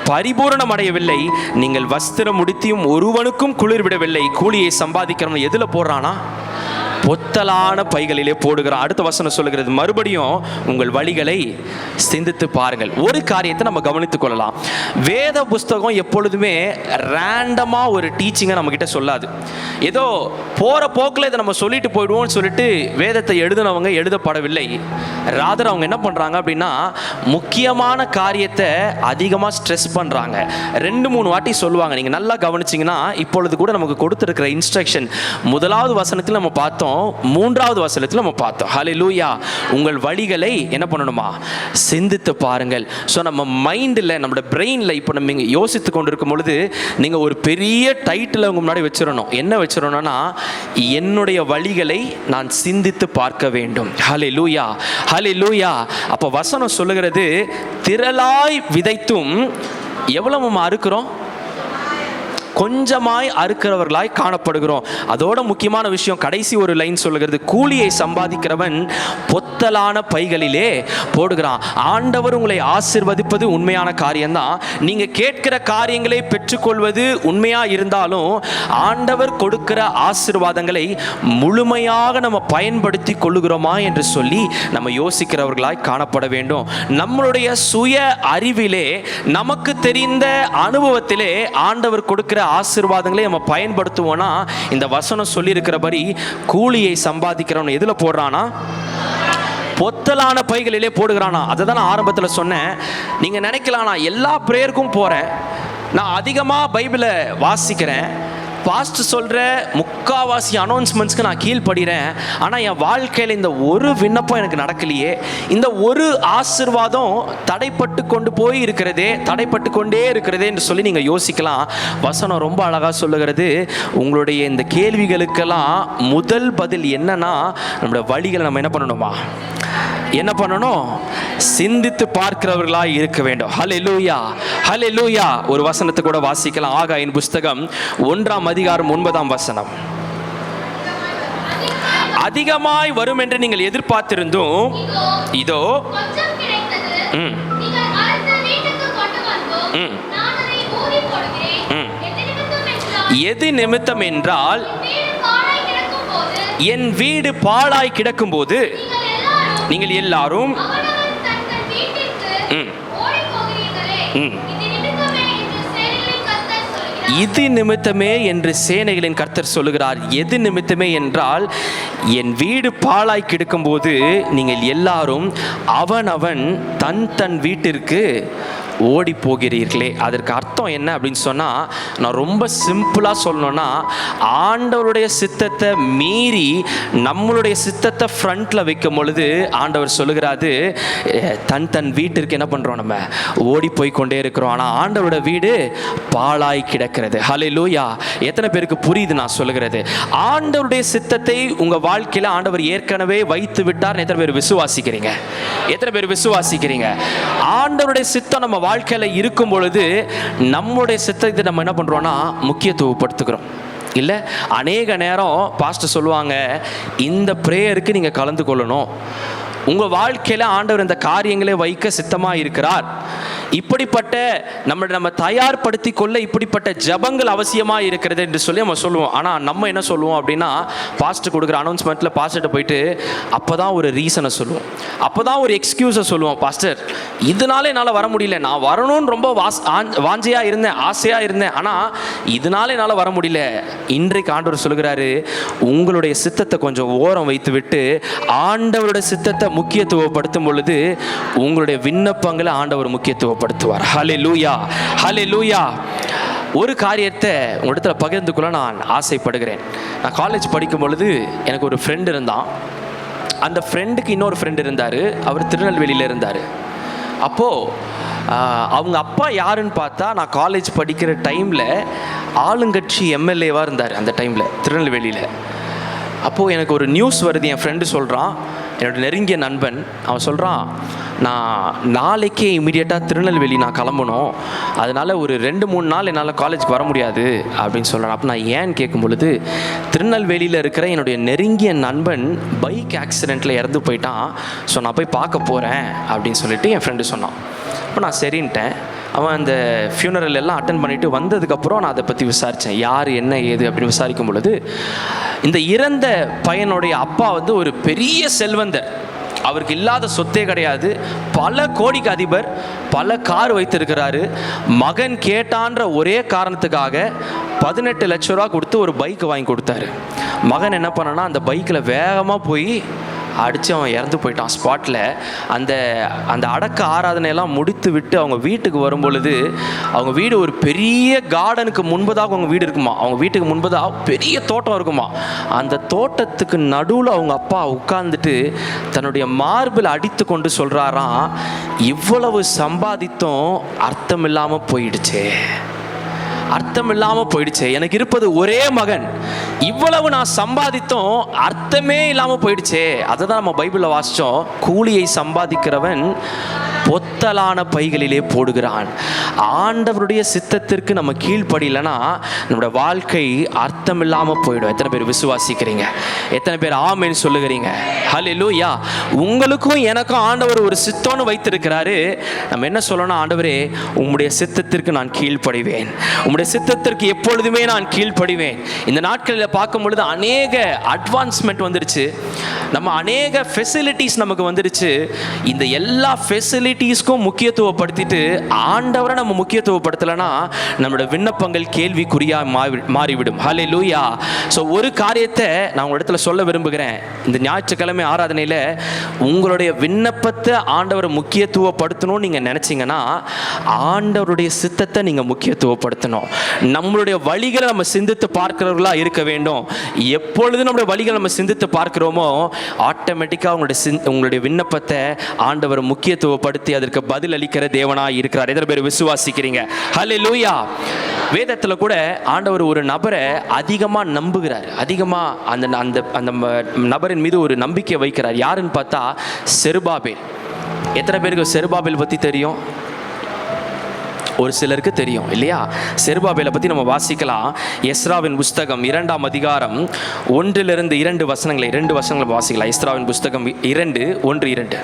பரிபூரணம் அடையவில்லை, நீங்கள் வஸ்திரம் உடுத்தியும் ஒருவனுக்கும் குளிர் விடவில்லை. கூலியை சம்பாதிக்கிறவன் எதில் போடுறானா? பொத்தலான பைகளிலே போடுகிறான். அடுத்த வசனம் சொல்லுகிறது, மறுபடியும் உங்கள் வழிகளை சிந்தித்து பாருங்கள். ஒரு காரியத்தை நம்ம கவனித்துக் கொள்ளலாம். வேத புஸ்தகம் எப்பொழுதுமே ரேண்டமா ஒரு டீச்சிங்கை நம்ம கிட்ட சொல்லாது. ஏதோ போற போக்கில் இதை நம்ம சொல்லிட்டு போயிடுவோம்னு சொல்லிட்டு வேதத்தை எழுதினவங்க எழுதப்படவில்லை. ராதர் அவங்க என்ன பண்றாங்க அப்படின்னா, முக்கியமான காரியத்தை அதிகமாக ஸ்ட்ரெஸ் பண்றாங்க. 2-3 வாட்டி சொல்லுவாங்க. நீங்க நல்லா கவனிச்சிங்கன்னா, இப்பொழுது கூட நமக்கு கொடுத்திருக்கிற இன்ஸ்ட்ரக்ஷன் முதலாவது வசனத்தில் நம்ம பார்த்தோம், 3வது வசனத்தில் நம்ம பார்த்தோம். ஹல்லேலூயா. உங்கள் வழிகளை என்ன பண்ணணுமா, சிந்தித்து பாருங்கள். ஸோ நம்ம மைண்டில், நம்மளோட பிரெயினில் இப்போ நம்ம இங்கே யோசித்து கொண்டு இருக்கும் பொழுது நீங்கள் ஒரு பெரிய டைட்டில் உங்க முன்னாடி வச்சிடணும். என்ன வச்சிடணும்னா, என்னுடைய வழிகளை நான் சிந்தித்து பார்க்க வேண்டும். ஹல்லேலூயா, ஹல்லேலூயா. அப்போ வசனம் சொல்லுகிறது, திரளாய் விதைத்தும் எவ்வளவு அறுக்கிறோம், கொஞ்சமாய் அறுக்கிறவர்களாய் காணப்படுகிறோம். அதோட முக்கியமான விஷயம், கடைசி ஒரு லைன் சொல்லுகிறது, கூலியை சம்பாதிக்கிறவன் பொத்தலான பைகளிலே போடுகிறான். ஆண்டவர் உங்களை ஆசீர்வதிப்பது உண்மையான காரியம்தான். நீங்க கேட்கிற காரியங்களை பெற்றுக்கொள்வது உண்மையா இருந்தாலும், ஆண்டவர் கொடுக்கிற ஆசீர்வாதங்களை முழுமையாக நம்ம பயன்படுத்தி கொள்ளுகிறோமா என்று சொல்லி நம்ம யோசிக்கிறவர்களாய் காணப்பட வேண்டும். நம்மளுடைய சுய அறிவிலே, நமக்கு தெரிந்த அனுபவத்திலே ஆண்டவர் கொடுக்கிற ஆசீர்வாதங்களை நம்ம பயன்படுத்துவோம்னா, இந்த வசனம் சொல்லி இருக்கிறபடி கூலியை சம்பாதிக்கிறவன் எதுல போடுறானா, பொத்தலான பைகளிலே போடுகிறானா. அதை தான் நான் ஆரம்பத்தில் சொன்னேன். நீங்க நினைக்கலாம், நான் எல்லா பிரேயருக்கும் போறேன், நான் அதிகமாக பைபிளை வாசிக்கிறேன், பாஸ்ட் சொல்கிற முக்காவாசி அனௌன்ஸ்மெண்ட்ஸ்க்கு நான் கீழ்ப்படுகிறேன், ஆனால் என் வாழ்க்கையில் இந்த ஒரு விண்ணப்பம் எனக்கு நடக்கலையே, இந்த ஒரு ஆசீர்வாதம் தடைப்பட்டு கொண்டு போய் இருக்கிறதே, தடைப்பட்டு கொண்டே இருக்கிறதே என்று சொல்லி நீங்கள் யோசிக்கலாம். வசனம் ரொம்ப அழகாக சொல்லுகிறது, உங்களுடைய இந்த கேள்விகளுக்கெல்லாம் முதல் பதில் என்னன்னா, நம்மளோட வழிகளை நம்ம என்ன பண்ணணுமா, என்ன பண்ணணும், சிந்தித்து பார்க்கிறவர்களாய் இருக்க வேண்டும். ஹல்லேலூயா, ஹல்லேலூயா. ஒரு வசனத்தை கூட வாசிக்கலாம். ஆகாயின் புஸ்தகம் 1ஆம் அதிகாரம் 9ஆம் வசனம். அதிகமாய் வரும் என்று நீங்கள் எதிர்பார்த்திருந்தும் இதோ எது நிமித்தம் என்றால், என் வீடு பாழாய் கிடக்கும் போது நீங்கள் எல்லாரும் இது நிமித்தமே என்று சேனைகளின் கர்த்தர் சொல்லுகிறார். எது நிமித்தமே என்றால், என் வீடு பாழாய் கிடக்கும் போது நீங்கள் எல்லாரும் அவனவன் தன் தன் வீட்டிற்கு ஓடி போகிறீர்களே. அதற்கு அர்த்தம் என்ன அப்படின்னு சொன்னால், நான் ரொம்ப சிம்பிளாக சொல்லணும்னா, ஆண்டவருடைய சித்தத்தை மீறி நம்மளுடைய சித்தத்தை ஃப்ரண்ட்டில் வைக்கும் பொழுது ஆண்டவர் சொல்லுகிறாரு, தன் தன் வீட்டிற்கு என்ன பண்ணுறோம், நம்ம ஓடி போய் கொண்டே இருக்கிறோம். ஆனால் ஆண்டவரோட வீடு பாழாய் கிடக்கிறது. ஹல்லேலூயா. எத்தனை பேருக்கு புரியுது நான் சொல்லுகிறது? ஆண்டவருடைய சித்தத்தை உங்கள் வாழ்க்கையில் ஆண்டவர் ஏற்கனவே வைத்து விட்டார். எத்தனை பேர் விசுவாசிக்கிறீங்க? எத்தனை பேர் விசுவாசிக்கிறீங்க? ஆண்டவருடைய சித்தம் நம்ம வாழ்க்கையில் இருக்கும் பொழுது நம்முடைய சித்தத்தை நம்ம என்ன பண்ணுறோன்னா, முக்கியத்துவப்படுத்துகிறோம். இல்லை, அநேக நேரம் பாஸ்டர் சொல்லுவாங்க, இந்த ப்ரேயருக்கு நீங்கள் கலந்து கொள்ளணும், உங்கள் வாழ்க்கையில் ஆண்டவர் இந்த காரியங்களை வைக்க சித்தமாக இருக்கிறார், இப்படிப்பட்ட நம்ம தயார்படுத்தி கொள்ள இப்படிப்பட்ட ஜபங்கள் அவசியமாக இருக்கிறது என்று சொல்லி நம்ம சொல்லுவோம். ஆனால் நம்ம என்ன சொல்லுவோம் அப்படின்னா, பாஸ்டர் கொடுக்குற அனௌன்ஸ்மெண்ட்டில் பாஸ்டர்கிட்ட போயிட்டு அப்போ தான் ஒரு ரீசனை சொல்லுவோம், அப்போ தான் ஒரு எக்ஸ்கியூஸை சொல்லுவோம். பாஸ்டர், இதனால என்னால் வர முடியல, நான் வரணும்னு ரொம்ப வாஞ்சையாக இருந்தேன், ஆசையாக இருந்தேன், ஆனால் இதனால என்னால் வர முடியல. இன்றைக்கு ஆண்டவர் சொல்லுகிறாரு, உங்களுடைய சித்தத்தை கொஞ்சம் ஓரம் வைத்து விட்டு ஆண்டவருடைய சித்தத்தை முக்கியத்துவப்படுத்தும் பொழுது உங்களுடைய விண்ணப்பங்களை ஆண்டவர் முக்கியத்துவப்படுத்துவார். ஹல்லேலூயா, ஹல்லேலூயா. ஒரு காரியத்தை உங்களிடத்துல பகிர்ந்து கொள்ள நான் ஆசைப்படுகிறேன். நான் காலேஜ் படிக்கும் பொழுது எனக்கு ஒரு ஃப்ரெண்டு இருந்தான். அந்த ஃப்ரெண்டுக்கு இன்னொரு ஃப்ரெண்டு இருந்தார். அவர் திருநெல்வேலியில் இருந்தார். அப்போது அவங்க அப்பா யாருன்னு பார்த்தா, நான் காலேஜ் படிக்கிற டைமில் ஆளுங்கட்சி எம்எல்ஏவாக இருந்தார் அந்த டைமில் திருநெல்வேலியில். அப்போது எனக்கு ஒரு நியூஸ் வருது. என் ஃப்ரெண்டு சொல்கிறான், என்னோடய நெருங்கிய நண்பன், அவன் சொல்கிறான், நான் நாளைக்கே இமீடியட்டாக திருநெல்வேலி நான் கிளம்பணும், அதனால் ஒரு 2-3 நாள் என்னால் காலேஜுக்கு வர முடியாது அப்படின்னு சொல்கிறேன். அப்போ நான் ஏன்னு கேட்கும் பொழுது, திருநெல்வேலியில் இருக்கிற என்னுடைய நெருங்கிய நண்பன் பைக் ஆக்சிடெண்ட்டில் இறந்து போயிட்டான், ஸோ நான் போய் பார்க்க போகிறேன் அப்படின்னு சொல்லிட்டு என் ஃப்ரெண்டு சொன்னான். அப்போ நான் சரின்ட்டேன். அவன் அந்த ஃபியூனரல் எல்லாம் அட்டன் பண்ணிட்டு வந்ததுக்கப்புறம் நான் அதை பற்றி விசாரித்தேன், யார் என்ன ஏது அப்படின்னு விசாரிக்கும் பொழுது இந்த இறந்த பையனுடைய அப்பா வந்து ஒரு பெரிய செல்வந்தர், அவருக்கு இல்லாத சொத்தே கிடையாது, பல கோடிக்கு அதிபர், பல கார் வைத்திருக்கிறாரு. மகன் கேட்டான்ற ஒரே காரணத்துக்காக 18 லட்ச ரூபா கொடுத்து ஒரு பைக் வாங்கி கொடுத்தாரு. மகன் என்ன பண்ணனா அந்த பைக்கில் வேகமாக போய் அடித்து அவன் இறந்து போயிட்டான் ஸ்பாட்டில். அந்த அந்த அடக்க ஆராதனையெல்லாம் முடித்து விட்டு அவங்க வீட்டுக்கு வரும் பொழுது அவங்க வீடு ஒரு பெரிய கார்டனுக்கு முன்பதாக அவங்க வீடு இருக்குமா, அவங்க வீட்டுக்கு முன்பதாக பெரிய தோட்டம் இருக்குமா. அந்த தோட்டத்துக்கு நடுவில் அவங்க அப்பா உட்கார்ந்துட்டு தன்னுடைய மார்பில் அடித்து கொண்டு சொல்கிறாராம், இவ்வளவு சம்பாதித்தும் அர்த்தம் இல்லாமல் போயிடுச்சே, அர்த்தம் இல்லாமல் போயிடுச்சு, எனக்கு இருப்பது ஒரே மகன், இவ்வளவு நான் சம்பாதித்தோம் அர்த்தமே இல்லாமல் போயிடுச்சே. அதை தான் நம்ம பைபிளில் வாசித்தோம், கூலியை சம்பாதிக்கிறவன் பொத்தலான பைகளிலே போடுகிறான். ஆண்டவருடைய சித்தத்திற்கு நம்ம கீழ்ப்படியலைன்னா நம்மளோட வாழ்க்கை அர்த்தம் இல்லாமல் போயிடும். எத்தனை பேர் விசுவாசிக்கிறீங்க? எத்தனை பேர் ஆமென் சொல்லுகிறீங்க? ஹல்லேலூயா. உங்களுக்கும் எனக்கும் ஆண்டவர் ஒரு சித்தம்னு வைத்திருக்கிறாரு. நம்ம என்ன சொல்லணும்? ஆண்டவரே, உம்முடைய சித்தத்திற்கு நான் கீழ்ப்படிவேன், உம்முடைய சித்தத்திற்கு எப்பொழுதுமே நான் கீழ்ப்படிவேன். இந்த நாட்களில் பார்க்கும் பொழுது அநேக அட்வான்ஸ்மெண்ட் வந்துருச்சு, நம்ம அநேக ஃபெசிலிட்டிஸ் நமக்கு வந்துருச்சு. இந்த எல்லா ஃபெசிலிட்டிஸ்க்கும் முக்கியத்துவப்படுத்திட்டு ஆண்டவரை நம்ம முக்கியத்துவப்படுத்தலைன்னா நம்மளோட விண்ணப்பங்கள் கேள்விக்குறியாக மாறிவிடும். ஹல்லேலூயா. ஸோ ஒரு காரியத்தை நான் உங்கள் இடத்துல சொல்ல விரும்புகிறேன். இந்த ஞாயிற்றுக்கிழமை ஆராதனையில் உங்களுடைய விண்ணப்பத்தை ஆண்டவரை முக்கியத்துவப்படுத்தணும்னு நீங்கள் நினச்சிங்கன்னா ஆண்டவருடைய சித்தத்தை நீங்கள் முக்கியத்துவப்படுத்தணும். நம்மளுடைய வழிகளை நம்ம சிந்தித்து பார்க்கிறவர்களாக இருக்க வேண்டும். எப்பொழுது நம்மளுடைய வழிகளை நம்ம சிந்தித்து பார்க்கிறோமோ ஆட்டோமேட்டிக்காக உங்களுடைய விண்ணப்பத்தை ஆண்டவர் முக்கியத்துவப்படுத்தி அதற்கு பதில் அளிக்கிற தேவனாக இருக்கிறார். எத்தனை பேர் விசுவாசிக்கிறீங்க? ஹல்லேலூயா. வேதத்தில் கூட ஆண்டவர் ஒரு நபரை அதிகமாக நம்புகிறார், அதிகமாக அந்த அந்த அந்த நபரின் மீது ஒரு நம்பிக்கை வைக்கிறார். யாருன்னு பார்த்தா செருபாபேல். எத்தனை பேருக்கு செருபாபேல் பற்றி தெரியும்? ஒரு சிலருக்கு தெரியும் இல்லையா? செருபாபேலை பற்றி நம்ம வாசிக்கலாம். எஸ்ராவின் புஸ்தகம் 2ஆம் அதிகாரம் 1 2 வசனங்களை 2 வசனங்களை வாசிக்கலாம். எஸ்ராவின் புஸ்தகம் 2:1-2.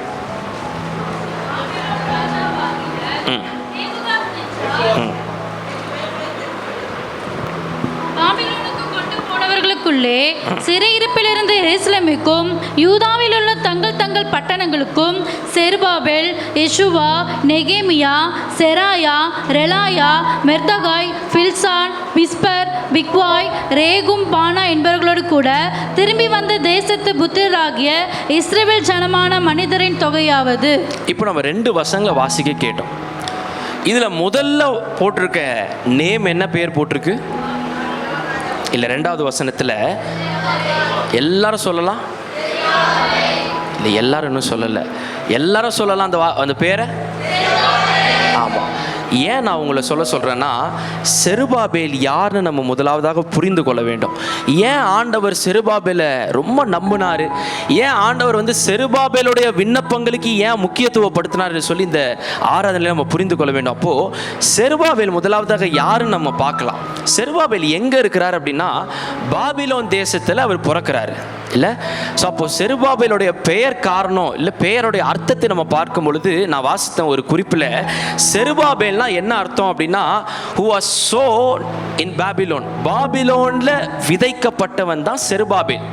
போனவர்களுக்குள்ளே சிறையிருப்பிலிருந்து எருசலேமுக்கும் யூதாவில் உள்ள தங்கள் பட்டணங்களுக்கும் செருபாபேல், யெஷுவா, நெகேமியா, செராயா, ரெலாயா, மெர்தகாய், பில்சான், பிஸ்பர், பிக்வாய், ரேகும், பானா என்பவர்களோடு கூட திரும்பி வந்த தேசத்து புத்திரராகிய இஸ்ரவேல் ஜனமான மனிதரின் தொகையாவது. இப்போ நம்ம 2 வசனங்களை வாசிக்க கேட்டோம். இதில் முதல்ல போட்டிருக்க நேம் என்ன பேர் போட்டிருக்கு? இல்லை 2வது வசனத்தில் எல்லாரும் சொல்லலாம்? இல்லை எல்லாரும் இன்னும் சொல்லலை. எல்லாரும் சொல்லலாம் அந்த பேரை. ஆமாம். ஏன் நான் உங்களை சொல்கிறேன்னா, செருபாபேல் யாருன்னு நம்ம முதலாவதாக புரிந்து கொள்ள வேண்டும். ஏன் ஆண்டவர் செருபாபேலை ரொம்ப நம்பினார், ஏன் ஆண்டவர் செருபாபேலுடைய விண்ணப்பங்களுக்கு ஏன் முக்கியத்துவப்படுத்தினார் சொல்லி இந்த ஆராதனையில் நம்ம புரிந்து கொள்ள வேண்டும். அப்போது செருபாபேல் முதலாவதாக யாருன்னு நம்ம பார்க்கலாம். செருபாபேல் எங்கே இருக்கிறார் அப்படின்னா பாபிலோன் தேசத்தில் அவர் பிறக்கிறாரு இல்லை? ஸோ அப்போ செருபாபேலுடைய பெயர் காரணம் இல்லை பெயருடைய அர்த்தத்தை நம்ம பார்க்கும் பொழுது நான் வாசித்த ஒரு குறிப்பில் செருபாபேல்னா என்ன அர்த்தம் அப்படின்னா who was sown in Babylon. பாபிலோனில் விதைக்கப்பட்டவன் தான் செருபாபேல்.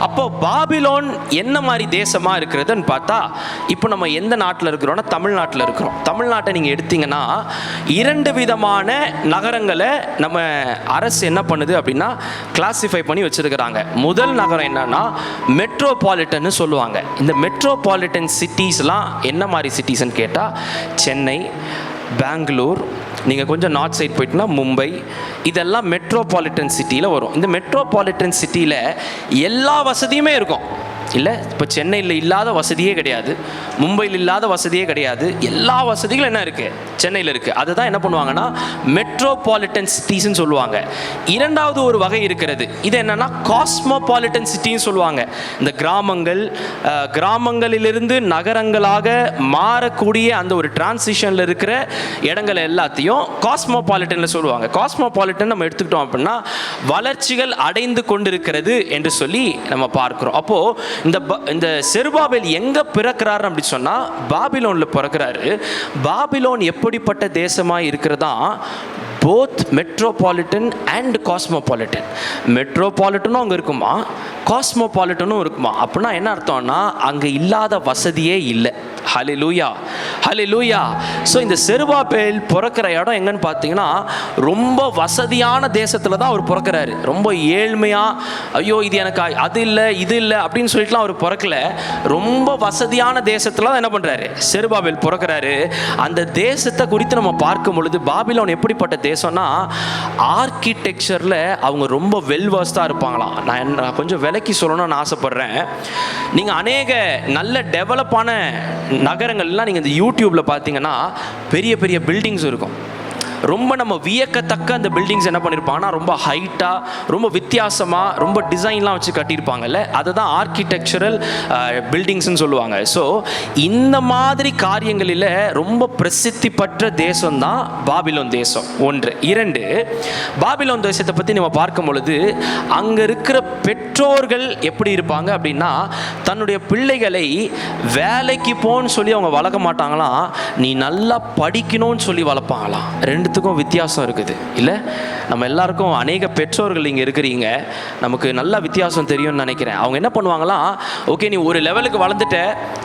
அப்போ பாபிலோன் என்ன மாதிரி தேசமாக இருக்கிறதுன்னு பார்த்தா, இப்போ நம்ம எந்த நாட்டில் இருக்கிறோம்னா தமிழ்நாட்டில் இருக்கிறோம். தமிழ்நாட்டை நீங்கள் எடுத்தீங்கன்னா 2 விதமான நகரங்களை நம்ம அரசு என்ன பண்ணுது அப்படின்னா கிளாசிஃபை பண்ணி வச்சுருக்கிறாங்க. முதல் நகரம் என்னன்னா மெட்ரோபாலிட்டன்னு சொல்லுவாங்க. இந்த மெட்ரோபாலிட்டன் சிட்டிஸ்லாம் என்ன மாதிரி சிட்டிஸ்ன்னு கேட்டால் சென்னை, பெங்களூர், நீங்கள் கொஞ்சம் நார்த் சைட் போயிட்டுனா மும்பை, இதெல்லாம் மெட்ரோபாலிட்டன் சிட்டியில் வரும். இந்த மெட்ரோபாலிட்டன் சிட்டியில் எல்லா வசதியுமே இருக்கும் இல்லை? இப்போ சென்னையில் இல்லாத வசதியே கிடையாது, மும்பையில் இல்லாத வசதியே கிடையாது, எல்லா வசதிகளும் என்ன இருக்குது? சென்னையில் இருக்குது. அதை தான் என்ன பண்ணுவாங்கன்னா மெட்ரோபாலிட்டன் சிட்டிஸ்ன்னு சொல்லுவாங்க. 2வது ஒரு வகை இருக்கிறது, இது என்னென்னா காஸ்மோபாலிட்டன் சிட்டின்னு சொல்லுவாங்க. இந்த கிராமங்களிலிருந்து நகரங்களாக மாறக்கூடிய அந்த ஒரு டிரான்சிஷனில் இருக்கிற இடங்களை எல்லாத்தையும் காஸ்மோபாலிட்டனில் சொல்லுவாங்க. காஸ்மோபாலிட்டன் நம்ம எடுத்துக்கிட்டோம் அப்படின்னா வளர்ச்சிகள் அடைந்து கொண்டிருக்கிறது என்று சொல்லி நம்ம பார்க்குறோம். அப்போது இந்த செருபாபேல் எங்கே பிறக்கிறாரு அப்படி சொன்னால் பாபிலோனில் பிறக்கிறாரு. பாபிலோன் எப்படிப்பட்ட தேசமாக இருக்கிறதா? Both metropolitan and cosmopolitan. மெட்ரோபாலிட்டனும் அங்கே இருக்குமா, காஸ்மோபாலிட்டனும் இருக்குமா. அப்படின்னா என்ன அர்த்தம்னா அங்கே இல்லாத வசதியே இல்லை. ஹல்லேலூயா, ஹல்லேலூயா. ஸோ இந்த செருபாபேல் பிறக்கிற இடம் எங்கன்னு பார்த்தீங்கன்னா ரொம்ப வசதியான தேசத்தில் தான் அவர் பிறக்கிறாரு. ரொம்ப ஏழ்மையாக, ஐயோ இது எனக்கு அது இல்லை இது இல்லை அப்படின்னு சொல்லிட்டுலாம் அவர் பிறக்கல. ரொம்ப வசதியான தேசத்தில் தான் என்ன பண்ணுறாரு, செருபாபேல் பிறக்கிறாரு. அந்த தேசத்தை குறித்து நம்ம பார்க்கும் பொழுது பாபிலோன் எப்படிப்பட்ட தேசம்னா ஆர்கிடெக்சரில் அவங்க ரொம்ப வெல்வர்ஸ்டாக இருப்பாங்களாம். நான் கொஞ்சம் விலைக்கு சொல்லணும்னு ஆசைப்பட்றேன். நீங்கள் அநேக நல்ல டெவலப்பான நகரங்கள்லாம் நீங்கள் இந்த யூடியூப்பில் பார்த்தீங்கன்னா பெரிய பெரிய பில்டிங்ஸ் இருக்கும். ரொம்ப நம்ம வியக்கத்தக்க அந்த பில்டிங்ஸ் என்ன பண்ணியிருப்பாங்கன்னா ரொம்ப ஹைட்டாக, ரொம்ப வித்தியாசமாக, ரொம்ப டிசைன்லாம் வச்சு கட்டியிருப்பாங்கல்ல, அதை தான் ஆர்கிடெக்சரல் பில்டிங்ஸ்ன்னு சொல்லுவாங்க. ஸோ இந்த மாதிரி காரியங்களில் ரொம்ப பிரசித்தி பெற்ற தேசம்தான் பாபிலோன் தேசம். 1. 2, பாபிலோன் தேசத்தை பற்றி நம்ம பார்க்கும் பொழுது அங்கே இருக்கிற பெற்றோர்கள் எப்படி இருப்பாங்க அப்படின்னா தன்னுடைய பிள்ளைகளை வேலைக்கு போன்னு சொல்லி அவங்க வளர்க்க மாட்டாங்களாம், நீ நல்லா படிக்கணும்னு சொல்லி வளர்ப்பாங்களாம். ரெண்டுத்துக்கும் வித்தியாசம் இருக்குது இல்லை? நம்ம எல்லாருக்கும் அநேக பெற்றோர்கள் இங்கே இருக்கிறீங்க, நமக்கு நல்ல வித்தியாசம் தெரியும்னு நினைக்கிறேன். அவங்க என்ன பண்ணுவாங்களாம், ஓகே நீ ஒரு லெவலுக்கு வளர்ந்துட்ட,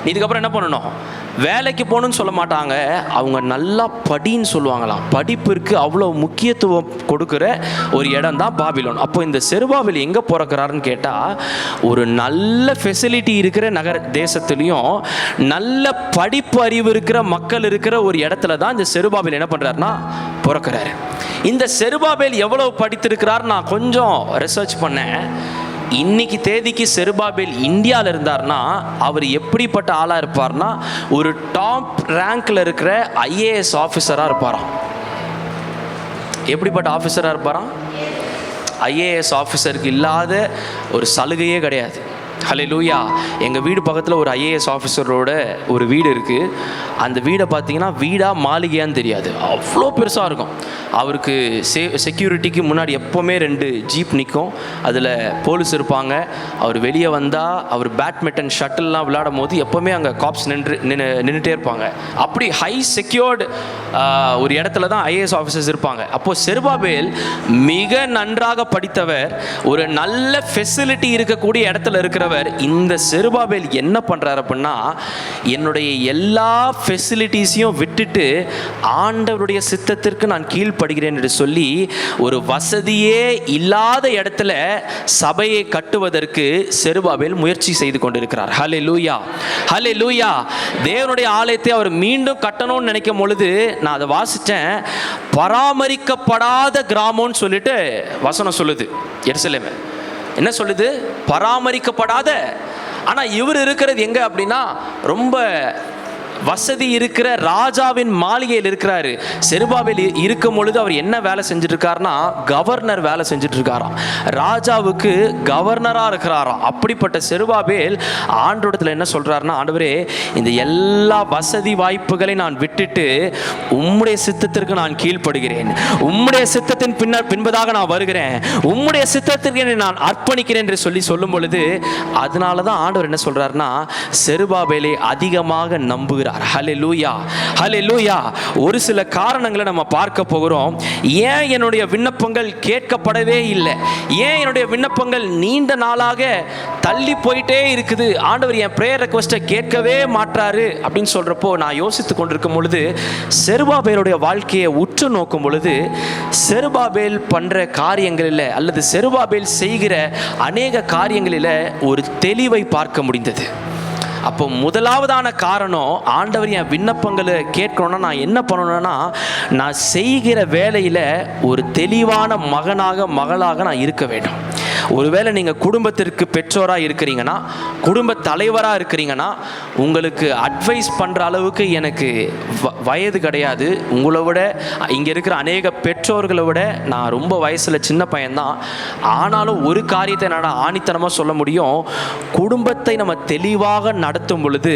நீ இதுக்கப்புறம் என்ன பண்ணணும், வேலைக்கு போகணுன்னு சொல்ல மாட்டாங்க, அவங்க நல்லா படின்னு சொல்லுவாங்களாம். படிப்பிற்கு அவ்வளோ முக்கியத்துவம் கொடுக்குற ஒரு இடம் தான் பாபிலோன். அப்போ இந்த செருபாபேல் எங்கே பிறக்கிறாருன்னு கேட்டால் ஒரு நல்ல ஃபெசிலிட்டி இருக்கிற தேசத்துலேயும் நல்ல படிப்பு அறிவு இருக்கிற மக்கள் இருக்கிற ஒரு இடத்துல தான் இந்த செருபாபேல் என்ன பண்ணுறாருன்னா பிறக்கிறாரு. இந்த செருபாபேல் எவ்வளவு படித்திருக்கிறார் நான் கொஞ்சம் ரிசர்ச் பண்ணேன். இன்னைக்கு தேதிக்கு செருபாபேல் இந்தியாவில் இருந்தார்னா அவர் எப்படிப்பட்ட ஆளாக இருப்பார்னா ஒரு டாப் ரேங்க்ல இருக்கிற IAS ஆஃபீஸராக இருப்பாராம். எப்படிப்பட்ட ஆஃபீஸராக இருப்பாராம்? IAS ஆஃபீஸருக்கு இல்லாத ஒரு சலுகையே கிடையாது. ஹல்லேலூயா. எங்கள் வீடு பக்கத்தில் ஒரு IAS ஆஃபீஸரோட ஒரு வீடு இருக்குது. அந்த வீடை பார்த்தீங்கன்னா வீடாக மாளிகையான்னு தெரியாது, அவ்வளோ பெருசாக இருக்கும். அவருக்கு செக்யூரிட்டிக்கு முன்னாடி எப்போவுமே 2 ஜீப் நிற்கும், அதில் போலீஸ் இருப்பாங்க. அவர் வெளியே வந்தால் அவர் பேட்மிண்டன் ஷட்டில்லாம் விளையாடும் போது எப்போவுமே அங்கே காப்ஸ் நின்றுட்டே இருப்பாங்க. அப்படி ஹை செக்யூர்டு ஒரு இடத்துல தான் IAS ஆஃபீஸர்ஸ் இருப்பாங்க. அப்போது செருபாபேல் மிக நன்றாக படித்தவர், ஒரு நல்ல ஃபெசிலிட்டி இருக்கக்கூடிய இடத்துல இருக்கிறவர். இந்த செருபாபேல் என்ன பண்றாரு அப்படின்னா என்னுடைய எல்லா ஃபெசிலிட்டிஸையும் விட்டுட்டு ஆண்டவருடைய சித்தத்திற்கு நான் கீழ்ப்படுகிறேன் என்று சொல்லி ஒரு வசதியே இல்லாத இடத்துல சபையை கட்டுவதற்கு செருபாபேல் முயற்சி செய்து கொண்டிருக்கிறார். ஹல்லேலூயா, ஹல்லேலூயா. தேவனுடைய ஆலயத்தை அவர் மீண்டும் கட்டணும்னு நினைக்கும் பொழுது நான் அதை வாசித்தேன். பராமரிக்கப்படாத கிராமம்னு சொல்லிட்டு வசனம் சொல்லுது. எருசலேம் என்ன சொல்லுது? பராமரிக்கப்படாத. ஆனால் இவர் இருக்கிறது எங்கே அப்படின்னா ரொம்ப வசதி இருக்கிற ராஜாவின் மாளிகையில் இருக்கிறாரு. செருபாபேல் இருக்கும் பொழுது அவர் என்ன வேலை செஞ்சுட்டு இருக்காருன்னா கவர்னர் வேலை செஞ்சுட்டு இருக்காராம். ராஜாவுக்கு கவர்னராக இருக்கிறாராம். அப்படிப்பட்ட செருபாபேல் ஆண்டவரிடத்தில் என்ன சொல்றாருன்னா, ஆண்டவரே இந்த எல்லா வசதி வாய்ப்புகளை நான் விட்டுட்டு உம்முடைய சித்தத்திற்கு நான் கீழ்ப்படுகிறேன், உம்முடைய சித்தத்தின் பின்பதாக நான் வருகிறேன், உம்முடைய சித்தத்திற்கு நான் அர்ப்பணிக்கிறேன் என்று சொல்லும் பொழுது அதனால தான் ஆண்டவர் என்ன சொல்றாருன்னா செருபாபேலை அதிகமாக நம்புகிறார். ஹல்லேலூயா, ஹல்லேலூயா. ஒரு சில காரணங்களை நம்ம பார்க்க போகிறோம். ஏன் என்னுடைய விண்ணப்பங்கள் கேட்கப்படவே இல்லை, ஏன் என்னுடைய விண்ணப்பங்கள் நீண்ட நாளாக தள்ளி போயிட்டே இருக்குது, ஆண்டவர் என் பிரேயர் ரெக்வெஸ்ட்டை கேட்கவே மாட்டாரு அப்படின்னு சொல்றப்போ நான் யோசித்து கொண்டிருக்கும் பொழுது செருபாபேலுடைய வாழ்க்கையை உற்று நோக்கும் பொழுது செருபாபேல் பண்ற காரியங்களில் அல்லது செருபாபேல் செய்கிற அநேக காரியங்களில் ஒரு தெளிவை பார்க்க முடிந்தது. அப்போ முதலாவதான காரணம், ஆண்டவர் என் விண்ணப்பங்களை கேட்கணும்னா நான் என்ன பண்ணணும்னா நான் செய்கிற வேலையில் ஒரு தெளிவான மகனாக மகளாக நான் இருக்க வேண்டும். ஒருவேளை நீங்கள் குடும்பத்திற்கு பெற்றோராக இருக்கிறீங்கன்னா, குடும்ப தலைவராக இருக்கிறீங்கன்னா, உங்களுக்கு அட்வைஸ் பண்ணுற அளவுக்கு எனக்கு வயது கிடையாது. உங்களை விட இங்கே இருக்கிற அநேக பெற்றோர்களை விட நான் ரொம்ப வயசில் சின்ன பையன்தான். ஆனாலும் ஒரு காரியத்தை நான் ஆணித்தனமாக சொல்ல முடியும், குடும்பத்தை நம்ம தெளிவாக நடத்தும் பொழுது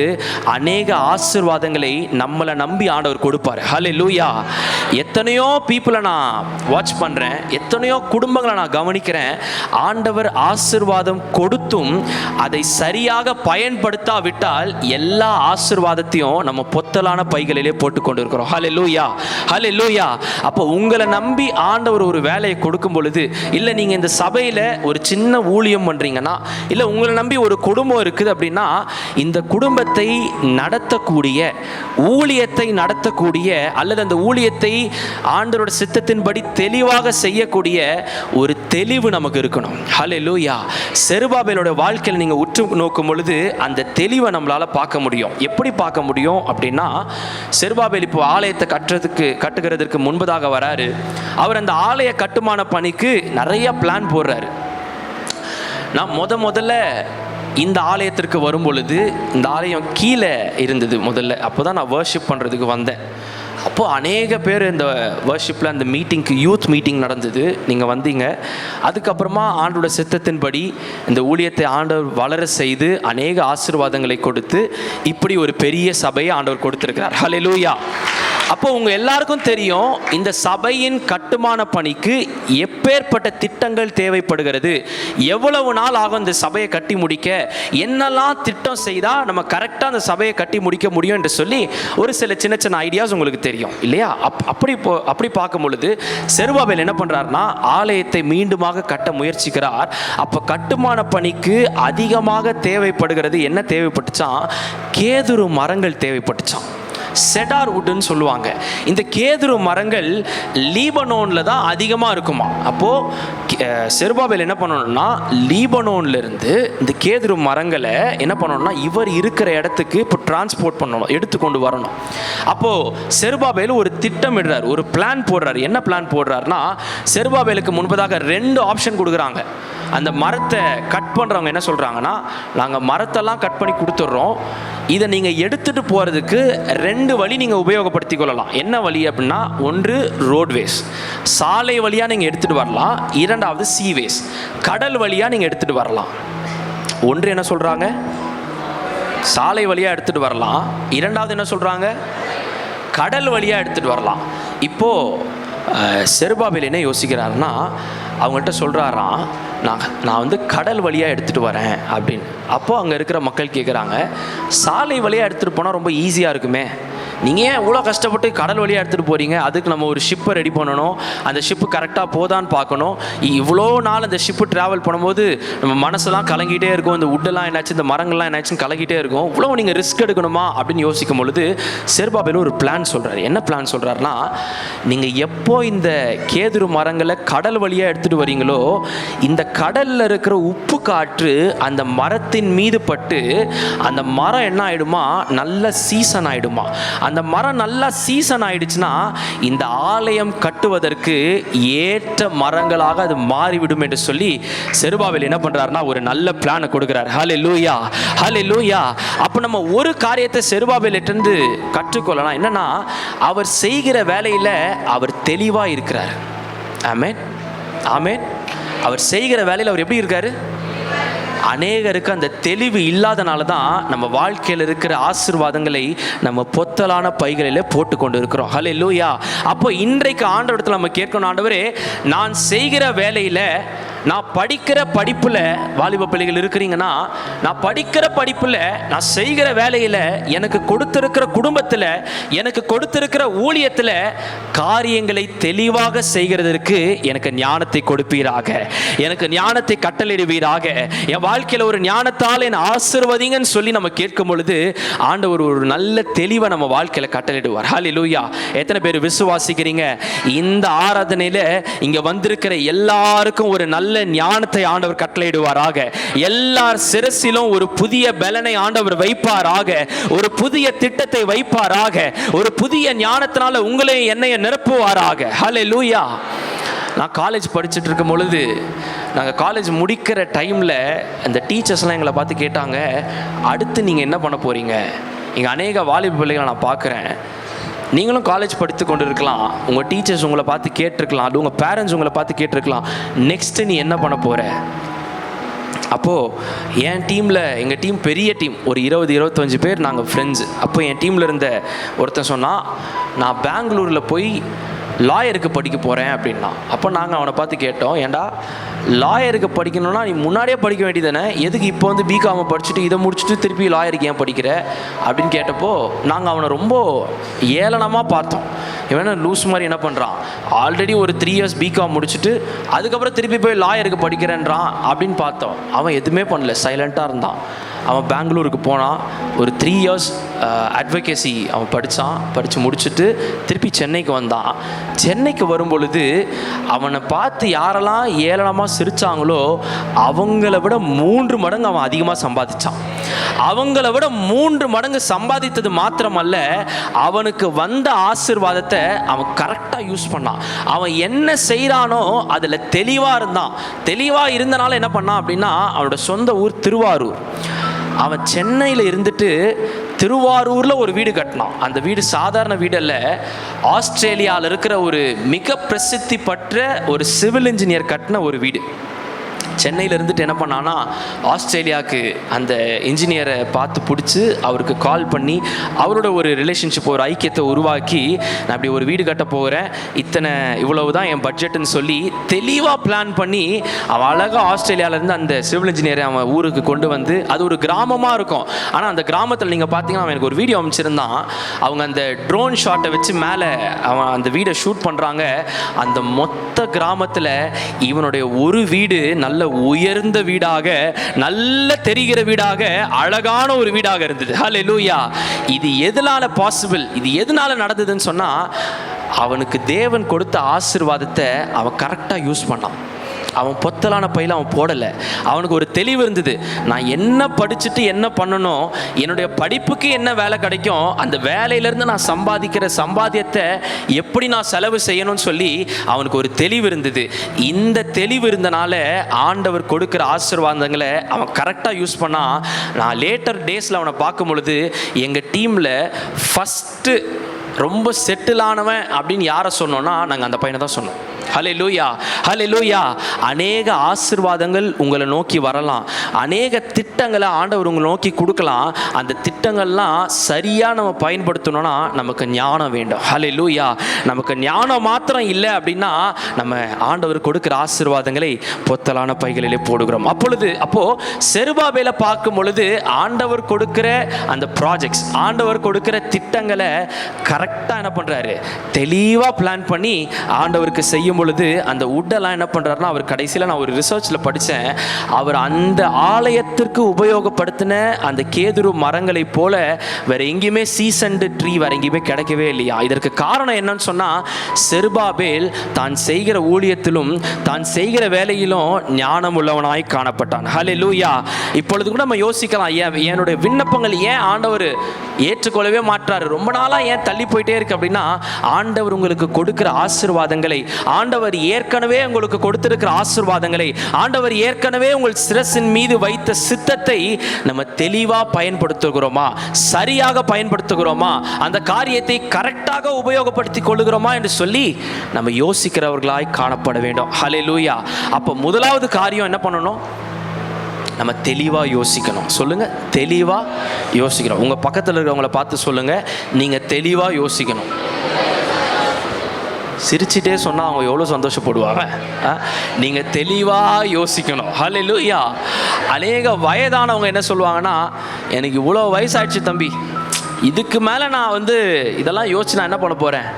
அநேக ஆசீர்வாதங்களை நம்மளை நம்பி ஆண்டவர் கொடுப்பார். ஹல்லேலூயா. எத்தனையோ பீப்புளை நான் வாட்ச் பண்ணுறேன், எத்தனையோ குடும்பங்களை நான் கவனிக்கிறேன். ஆண்டவர் ஆசீர்வாதம் கொடுத்தும் அதை சரியாக பயன்படுத்தாவிட்டால் எல்லா ஆசீர்வாதத்தையும் நம்ம பொத்தலான பைகளிலே போட்டு கொண்டு இருக்கிறோம். ஹல்லேலூயா, ஹல்லேலூயா. அப்போ உங்களை நம்பி ஆண்டவர் ஒரு வேலையை கொடுக்கும் பொழுது, இல்லை நீங்கள் இந்த சபையில் ஒரு சின்ன ஊழியம் பண்ணுறீங்கன்னா, இல்லை உங்களை நம்பி ஒரு குடும்பம் இருக்குது அப்படின்னா, இந்த குடும்பத்தை நடத்தக்கூடிய, ஊழியத்தை நடத்தக்கூடிய, அல்லது அந்த ஊழியத்தை ஆண்டவரோட சித்தத்தின்படி தெளிவாக செய்யக்கூடிய ஒரு தெளிவு நமக்கு இருக்கணும். ஹல்லேலூயா. செருபாபேலோட வாழ்க்கையில் நீங்கள் உற்று நோக்கும் பொழுது அந்த தெளிவை நம்மளால் பார்க்க முடியும். எப்படி பார்க்க முடியும் அப்படின்னா, செருபாபேல் இப்போ ஆலயத்தை கட்டுகிறதுக்கு முன்பதாக வராரு. அவர் அந்த ஆலய கட்டுமான பணிக்கு நிறைய பிளான் போடுறாரு. நான் முதல்ல இந்த ஆலயத்திற்கு வரும் பொழுது இந்த ஆலயம் கீழே இருந்தது முதல்ல. அப்போ தான் நான் வர்ஷிப் பண்ணுறதுக்கு வந்தேன். அப்போது அநேக பேர் இந்த வர்ஷிப்பில் அந்த மீட்டிங்க்கு, யூத் மீட்டிங் நடந்தது, நீங்கள் வந்தீங்க. அதுக்கப்புறமா ஆண்டோட சித்தத்தின்படி இந்த ஊழியத்தை ஆண்டவர் வளர செய்து அநேக ஆசீர்வாதங்களை கொடுத்து இப்படி ஒரு பெரிய சபையை ஆண்டவர் கொடுத்துருக்கிறார். ஹல்லேலூயா. அப்போ உங்கள் எல்லாருக்கும் தெரியும், இந்த சபையின் கட்டுமான பணிக்கு எப்பேற்பட்ட திட்டங்கள் தேவைப்படுகிறது, எவ்வளவு நாள் ஆகும் இந்த சபையை கட்டி முடிக்க, என்னெல்லாம் திட்டம் செய்தால் நம்ம கரெக்டாக அந்த சபையை கட்டி முடிக்க முடியும் என்று சொல்லி ஒரு சில சின்ன சின்ன ஐடியாஸ் உங்களுக்கு தெரியும் இல்லையா? அப்படி பார்க்கும் பொழுது செருபாபேல் என்ன பண்ணுறாருனா, ஆலயத்தை மீண்டுமாக கட்ட முயற்சிக்கிறார். அப்போ கட்டுமான பணிக்கு அதிகமாக தேவைப்படுகிறது என்ன தேவைப்பட்டுச்சான்? கேதுரு மரங்கள் தேவைப்பட்டுச்சான். செடார் வுட்னு சொல்லுவாங்க. இந்த கேதுரு மரங்கள் லீபனோனில் தான் அதிகமாக இருக்குமா. அப்போது செருபாபேல் என்ன பண்ணணும்னா, லீபனோன்லேருந்து இந்த கேதுரு மரங்களை என்ன பண்ணணும்னா இவர் இருக்கிற இடத்துக்கு இப்போ டிரான்ஸ்போர்ட் பண்ணணும், எடுத்துக்கொண்டு வரணும். அப்போது செருபாபேல் ஒரு திட்டமிடுறார், ஒரு பிளான் போடுறார். என்ன பிளான் போடுறாருனா, செருபாபேலுக்கு முன்பதாக 2 ஆப்ஷன் கொடுக்குறாங்க. அந்த மரத்தை கட் பண்ணுறவங்க என்ன சொல்கிறாங்கன்னா, நாங்கள் மரத்தெல்லாம் கட் பண்ணி கொடுத்துட்றோம், இதை நீங்கள் எடுத்துகிட்டு போகிறதுக்கு 2 வழி நீங்கள் உபயோகப்படுத்தி கொள்ளலாம். என்ன வழி அப்படின்னா, ஒன்று ரோட்வேஸ், சாலை வழியாக நீங்கள் எடுத்துகிட்டு வரலாம். 2வது சீவேஸ், கடல் வழியாக நீங்கள் எடுத்துகிட்டு வரலாம். ஒன்று என்ன சொல்கிறாங்க, சாலை வழியாக எடுத்துகிட்டு வரலாம். 2வது என்ன சொல்கிறாங்க, கடல் வழியாக எடுத்துகிட்டு வரலாம். இப்போது செருபாபேல் என்ன யோசிக்கிறாருன்னா, அவங்கள்ட்ட சொல்கிறாராம், நான் வந்து கடல் வழியாக எடுத்துகிட்டு வரேன் அப்படின்னு. அப்போது அங்கே இருக்கிற மக்கள் கேட்குறாங்க, சாலை வழியாக எடுத்துகிட்டு போனால் ரொம்ப ஈஸியாக இருக்குமே, நீங்கள் ஏன் இவ்வளோ கஷ்டப்பட்டு கடல் வழியாக எடுத்துகிட்டு போகிறீங்க? அதுக்கு நம்ம ஒரு ஷிப்பை ரெடி பண்ணணும், அந்த ஷிப்பு கரெக்டாக போதான்னு பார்க்கணும். இவ்வளோ நாள் அந்த ஷிப்பு ட்ராவல் பண்ணும்போது நம்ம மனசெல்லாம் கலங்கிட்டே இருக்கும், இந்த உட்டெல்லாம் என்னாச்சு, இந்த மரங்கள்லாம் என்னாச்சுன்னு கலங்கிட்டே இருக்கும். இவ்வளோ நீங்கள் ரிஸ்க் எடுக்கணுமா அப்படின்னு யோசிக்கும் பொழுது செருபாபேல் ஒரு பிளான் சொல்கிறார். என்ன பிளான் சொல்கிறாருன்னா, நீங்கள் எப்போ இந்த கேதுரு மரங்களை கடல் வழியாக எடுத்துகிட்டு வரீங்களோ, இந்த கடலில் இருக்கிற உப்பு காற்று அந்த மரத்தின் மீது பட்டு அந்த மரம் என்ன ஆகிடுமா, நல்ல சீசன் ஆகிடுமா. அந்த மரம் நல்லா சீசன் ஆயிடுச்சுன்னா இந்த ஆலயம் கட்டுவதற்கு ஏற்ற மரங்களாக அது மாறிவிடும் என்று சொல்லி செருபாபேல் என்ன பண்றாருன்னா ஒரு நல்ல பிளானை கொடுக்கிறார். ஹல்லேலூயா, ஹல்லேலூயா. அப்போ நம்ம ஒரு காரியத்தை செருபாபேலிருந்து கற்றுக்கொள்ளலாம். என்னன்னா, அவர் செய்கிற வேலையில் அவர் தெளிவாக இருக்கிறார். ஆமென், ஆமென். அவர் செய்கிற வேலையில் அவர் எப்படி இருக்காரு? அநேகருக்கு அந்த தெளிவு இல்லாதனால தான் நம்ம வாழ்க்கையில் இருக்கிற ஆசீர்வாதங்களை நம்ம பொத்தலான பைகளிலே போட்டு கொண்டு இருக்கிறோம். ஹல்லேலூயா. அப்போ இன்றைக்கு ஆண்டவரிடத்தில் நம்ம கேட்கணும், ஆண்டவரே, நான் செய்கிற வேலையில், நான் படிக்கிற படிப்பில், வாலிப பிள்ளைகள் இருக்கிறீங்கன்னா, நான் படிக்கிற படிப்பில், நான் செய்கிற வேலையில், எனக்கு கொடுத்திருக்கிற குடும்பத்தில், எனக்கு கொடுத்திருக்கிற ஊழியத்தில் காரியங்களை தெளிவாக செய்கிறதற்கு எனக்கு ஞானத்தை கொடுப்பீராக, எனக்கு ஞானத்தை கட்டளையிடுவீராக, என் வாழ்க்கையில் ஒரு ஞானத்தால் என் ஆசீர்வதிங்கன்னு சொல்லி நம்ம கேட்கும் பொழுது ஆண்டவர் ஒரு நல்ல தெளிவை நம்ம வாழ்க்கையில் கட்டளையிடுவார். ஹல்லேலூயா. எத்தனை பேர் விசுவாசிக்கிறீங்க? இந்த ஆராதனையில் இங்கே வந்திருக்கிற எல்லாருக்கும் ஒரு நல்ல ஞானத்தை ஆண்டவர் கட்டளையிடுவாராக. எல்லார் சிரசிலும் ஒரு புதிய பலனை ஆண்டவர் வைப்பாராக, ஒரு புதிய திட்டத்தை வைப்பாராக, ஒரு புதிய ஞானத்தினால உங்களையும் என்னைய நிரப்புவாராக. ஹல்லேலூயா. நான் காலேஜ் படிச்சுட்டு இருக்கும் பொழுது, நாங்கள் காலேஜ் முடிக்கிற டைமில் அந்த டீச்சர்ஸ்லாம் எங்களை பார்த்து கேட்டாங்க, அடுத்து நீங்கள் என்ன பண்ண போகிறீங்க? இங்கே அநேக வாலிப பிள்ளைகளை நான் பார்க்குறேன், நீங்களும் காலேஜ் படித்து கொண்டு இருக்கலாம், உங்கள் டீச்சர்ஸ் உங்களை பார்த்து கேட்டிருக்கலாம், அது உங்கள் பேரண்ட்ஸ் உங்களை பார்த்து கேட்டிருக்கலாம், நெக்ஸ்ட்டு நீ என்ன பண்ண போகிற? அப்போது என் டீமில், எங்கள் டீம் பெரிய டீம், ஒரு 20-25 பேர் நாங்கள் ஃப்ரெண்ட்ஸு. அப்போ என் டீமில் இருந்த ஒருத்தன் சொன்னால், நான் பெங்களூரில் போய் லாயருக்கு படிக்க போகிறேன் அப்படின்னா. அப்போ நாங்கள் அவனை பார்த்து கேட்டோம், ஏண்டா லாயருக்கு படிக்கணும்னா நீ முன்னாடியே படிக்க வேண்டியதானே, எதுக்கு இப்போ வந்து பிகாமை படிச்சுட்டு இதை முடிச்சுட்டு திருப்பி லாயருக்கு ஏன் படிக்கிற அப்படின்னு கேட்டப்போ நாங்கள் அவனை ரொம்ப ஏளனமாக பார்த்தோம். இவன் லூஸ் மாதிரி என்ன பண்ணுறான், ஆல்ரெடி ஒரு 3 years பிகாம் முடிச்சுட்டு அதுக்கப்புறம் திருப்பி போய் லாயருக்கு படிக்கிறேன்றான் அப்படின்னு பார்த்தோம். அவன் எதுவுமே பண்ணல, சைலண்ட்டாக இருந்தான். அவன் பெங்களூருக்கு போனான், ஒரு 3 years அட்வொகேசி அவன் படித்து முடிச்சுட்டு திருப்பி சென்னைக்கு வந்தான். சென்னைக்கு வரும்பொழுது அவனை பார்த்து யாரெல்லாம் ஏளனமாக சிரித்தாங்களோ அவங்கள விட 3 மடங்கு அவன் அதிகமாக சம்பாதிச்சான். அவங்கள விட 3 மடங்கு சம்பாதித்தது மாத்திரமல்ல, அவனுக்கு வந்த ஆசீர்வாதத்தை அவன் கரெக்டாக யூஸ் பண்ணான். அவன் என்ன செய்கிறானோ அதில் தெளிவாக இருந்தான். தெளிவாக இருந்தனால என்ன பண்ணான் அப்படின்னா, அவனோட சொந்த ஊர் திருவாரூர். அவன் சென்னையில் இருந்துட்டு திருவாரூரில் ஒரு வீடு கட்டினான். அந்த வீடு சாதாரண வீடு அல்ல, ஆஸ்திரேலியாவில் இருக்கிற ஒரு மிக பிரசித்தி பெற்ற ஒரு சிவில் இன்ஜினியர் கட்டின ஒரு வீடு. சென்னையில் இருந்துட்டு என்ன பண்ணான்னா, ஆஸ்திரேலியாவுக்கு அந்த இன்ஜினியரை பார்த்து பிடிச்சி அவருக்கு கால் பண்ணி அவரோட ஒரு ரிலேஷன்ஷிப், ஒரு ஐக்கியத்தை உருவாக்கி, நான் அப்படி ஒரு வீடு கட்ட போகிறேன், இவ்வளவு தான் என் பட்ஜெட்டுன்னு சொல்லி தெளிவாக பிளான் பண்ணி அவன் அழகாக ஆஸ்திரேலியாவிலேருந்து அந்த சிவில் இன்ஜினியரை அவன் ஊருக்கு கொண்டு வந்து, அது ஒரு கிராமமாக இருக்கும். ஆனால் அந்த கிராமத்தில் நீங்கள் பார்த்தீங்கன்னா, அவன் எனக்கு ஒரு வீடியோ அமைச்சிருந்தான். அவங்க அந்த ட்ரோன் ஷாட்டை வச்சு மேலே அவன் அந்த வீடை ஷூட் பண்ணுறாங்க. அந்த மொத்த கிராமத்தில் இவனுடைய ஒரு வீடு நல்ல உயர்ந்த வீடாக, நல்ல தெரிகிற வீடாக, அழகான ஒரு வீடாக இருந்தது. ஹல்லேலூயா. இது எதனால பாசிபிள், இது எதனால நடந்ததுன்னு சொன்னா, அவனுக்கு தேவன் கொடுத்த ஆசீர்வாதத்தை அவன் கரெக்டாக யூஸ் பண்ணான். அவன் பொத்தலான பையில அவன் போடலை. அவனுக்கு ஒரு தெளிவு இருந்தது, நான் என்ன படிச்சுட்டு என்ன பண்ணணும், என்னுடைய படிப்புக்கு என்ன வேலை கிடைக்கும், அந்த வேலையிலேருந்து நான் சம்பாதிக்கிற சம்பாத்தியத்தை எப்படி நான் செலவு செய்யணும்னு சொல்லி அவனுக்கு ஒரு தெளிவு இருந்தது. இந்த தெளிவு இருந்தனால ஆண்டவர் கொடுக்குற ஆசீர்வாதங்களை அவன் கரெக்டாக யூஸ் பண்ணால், நான் லேட்டர் டேஸில் அவனை பார்க்கும் பொழுது எங்கள் டீமில் ஃபஸ்ட்டு ரொம்ப செட்டிலானவன் அப்படின்னு யாரை சொன்னோன்னா, நாங்கள் அந்த பையனை தான் சொன்னோம். ஹல்லேலூயா, ஹல்லேலூயா. அநேக ஆசீர்வாதங்கள் உங்களை நோக்கி வரலாம், அநேக திட்டங்களை ஆண்டவர் உங்களை நோக்கி கொடுக்கலாம். அந்த திட்டங்கள்லாம் சரியாக நம்ம பயன்படுத்தணும்னா நமக்கு ஞானம் வேண்டும். ஹல்லேலூயா. நமக்கு ஞானம் மாத்திரம் இல்லை அப்படின்னா நம்ம ஆண்டவர் கொடுக்குற ஆசீர்வாதங்களை பொத்தலான பைகளிலே போடுகிறோம். அப்போது செருபாபேலை பார்க்கும் பொழுது ஆண்டவர் கொடுக்குற அந்த ப்ராஜெக்ட்ஸ், ஆண்டவர் கொடுக்குற திட்டங்களை கரெக்டாக என்ன பண்ணுறாரு, தெளிவாக பிளான் பண்ணி ஆண்டவருக்கு செய்யும் பொழுது அந்த உட்டெல்லாம் என்ன பண்ணுறாருன்னா, அவர் கடைசியில் நான் ஒரு ரிசர்ச்சில் படித்தேன், அவர் அந்த ஆலயத்திற்கு உபயோகப்படுத்தின அந்த கேதுரு மரங்களை போல வேற எங்கேயுமே சீசன்டு ட்ரீ வேற எங்கேயுமே கிடைக்கவே இல்லையா. இதற்கு காரணம் என்னன்னு சொன்னால், செருபாபேல் தான் செய்கிற ஊழியத்திலும் தான் செய்கிற வேலையிலும் ஞானம் உள்ளவனாய் காணப்பட்டான். ஹல்லேலூயா. இப்பொழுது கூட நம்ம யோசிக்கலாம், என்னுடைய விண்ணப்பங்கள் ஏன் ஆண்டவர் ஏற்றுக்கொள்ளவே மாட்டாரு, ரொம்ப நாளாக ஏன் தள்ளி போயிட்டே இருக்கு அப்படின்னா, ஆண்டவர் உங்களுக்கு கொடுக்கிற ஆசீர்வாதங்களை, ஆண்டவர் ஏற்கனவே உங்களுக்கு கொடுத்திருக்கிற ஆசீர்வாதங்களை, ஆண்டவர் ஏற்கனவே உங்கள் சிரசின் மீது வைத்த சித்தத்தை நம்ம தெளிவாக பயன்படுத்துகிறோமா, சரியாக பயன்படுத்துகிறோமா, அந்த காரியத்தை கரெக்டாக உபயோகப்படுத்தி கொள்ளுகிறோமா என்று சொல்லி நம்ம யோசிக்கிறவர்களாய் காணப்பட வேண்டும். ஹல்லேலூயா. அப்போ முதலாவது காரியம் என்ன பண்ணணும், நம்ம தெளிவாக யோசிக்கணும். சொல்லுங்கள், தெளிவாக யோசிக்கணும். உங்கள் பக்கத்தில் இருக்கிறவங்கள பார்த்து சொல்லுங்கள், நீங்கள் தெளிவாக யோசிக்கணும். சிரிச்சிட்டே சொன்னால் அவங்க எவ்வளோ சந்தோஷப்படுவாங்க. நீங்கள் தெளிவாக யோசிக்கணும். ஹல்லேலூயா. அநேக வயதானவங்க என்ன சொல்லுவாங்கன்னா, எனக்கு இவ்வளோ வயசாயிடுச்சு தம்பி, இதுக்கு மேலே நான் இதெல்லாம் யோசிச்சு நான் என்ன பண்ண போகிறேன்,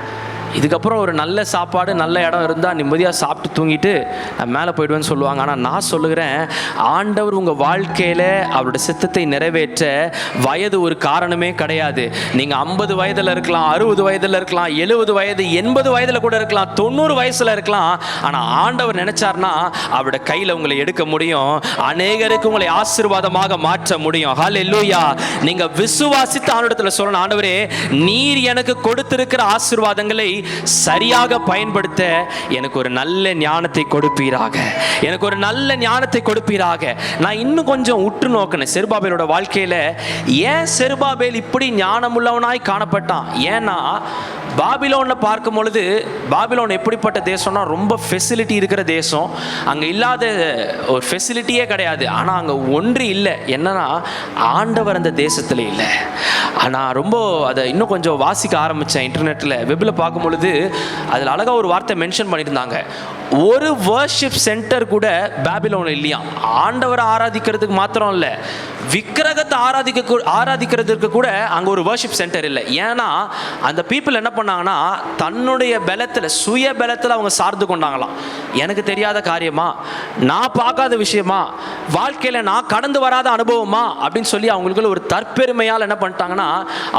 இதுக்கப்புறம் ஒரு நல்ல சாப்பாடு நல்ல இடம் இருந்தால் நிம்மதியாக சாப்பிட்டு தூங்கிட்டு நான் மேலே போயிடுவேன்னு சொல்லுவாங்க. ஆனால் நான் சொல்லுகிறேன், ஆண்டவர் உங்கள் வாழ்க்கையில் அவருடைய சித்தத்தை நிறைவேற்ற வயது ஒரு காரணமே கிடையாது. நீங்கள் 50 வயதில் இருக்கலாம், 60 வயதில் இருக்கலாம், 70 வயது 80 வயதில் கூட இருக்கலாம், 90 வயசில் இருக்கலாம். ஆனால் ஆண்டவர் நினைச்சார்னா அவருடைய கையில் உங்களை எடுக்க முடியும், அநேகருக்கு உங்களை ஆசீர்வாதமாக மாற்ற முடியும். ஹல்லேலூயா. நீங்கள் விசுவாசித்து ஆண்டவரிடத்தில் சொல்லணும், ஆண்டவரே நீர் எனக்கு கொடுத்திருக்கிற ஆசீர்வாதங்களை சரியாக பயன்படுத்த எனக்கு ஒரு நல்ல ஞானத்தை கொடுப்பீராக, எனக்கு ஒரு நல்ல ஞானத்தை கொடுப்பீராக. நான் இன்னும் கொஞ்சம் உற்று நோக்கினேன் செருபாபேலோட வாழ்க்கையில. ஏன் செருபாபேல் இப்படி ஞானம் உள்ளவனாய் காணப்பட்டான்? ஏன்னா பாபிலோனை பார்க்கும் பொழுது பாபிலோன் எப்படிப்பட்ட தேசம்னா ரொம்ப ஃபெசிலிட்டி இருக்கிற தேசம். அங்கே இல்லாத ஒரு ஃபெசிலிட்டியே கிடையாது. ஆனால் அங்கே ஒன்று இல்லை, என்னன்னா ஆண்டவர் அந்த தேசத்தில் இல்லை. நான் ரொம்ப அதை இன்னும் கொஞ்சம் வாசிக்க ஆரம்பித்தேன் இன்டர்நெட்டில், வெப்பில் பார்க்கும் பொழுது அதில் அழகாக ஒரு வார்த்தை மென்ஷன் பண்ணியிருந்தாங்க. ஒரு வர்ஷிப் சென்டர் கூட பாபிலோன் இல்லையா. ஆண்டவரை ஆராதிக்கிறதுக்கு மாத்திரம் இல்லை, விக்கிரகத்தை ஆராதிக்கிறதுக்கு கூட அங்கே ஒரு வர்ஷிப் சென்டர் இல்லை. ஏன்னா அந்த பீப்புள் என்ன பண்ணாங்கன்னா தன்னுடைய பலத்தில், சுய பலத்தில் அவங்க சார்ந்து கொண்டாங்களாம். எனக்கு தெரியாத காரியமா, நான் பார்க்காத விஷயமா, வாழ்க்கையில் நான் கடந்து வராத அனுபவமா அப்படின்னு சொல்லி அவங்களுக்குள்ள ஒரு தற்பெருமையால் என்ன பண்ணிட்டாங்கன்னா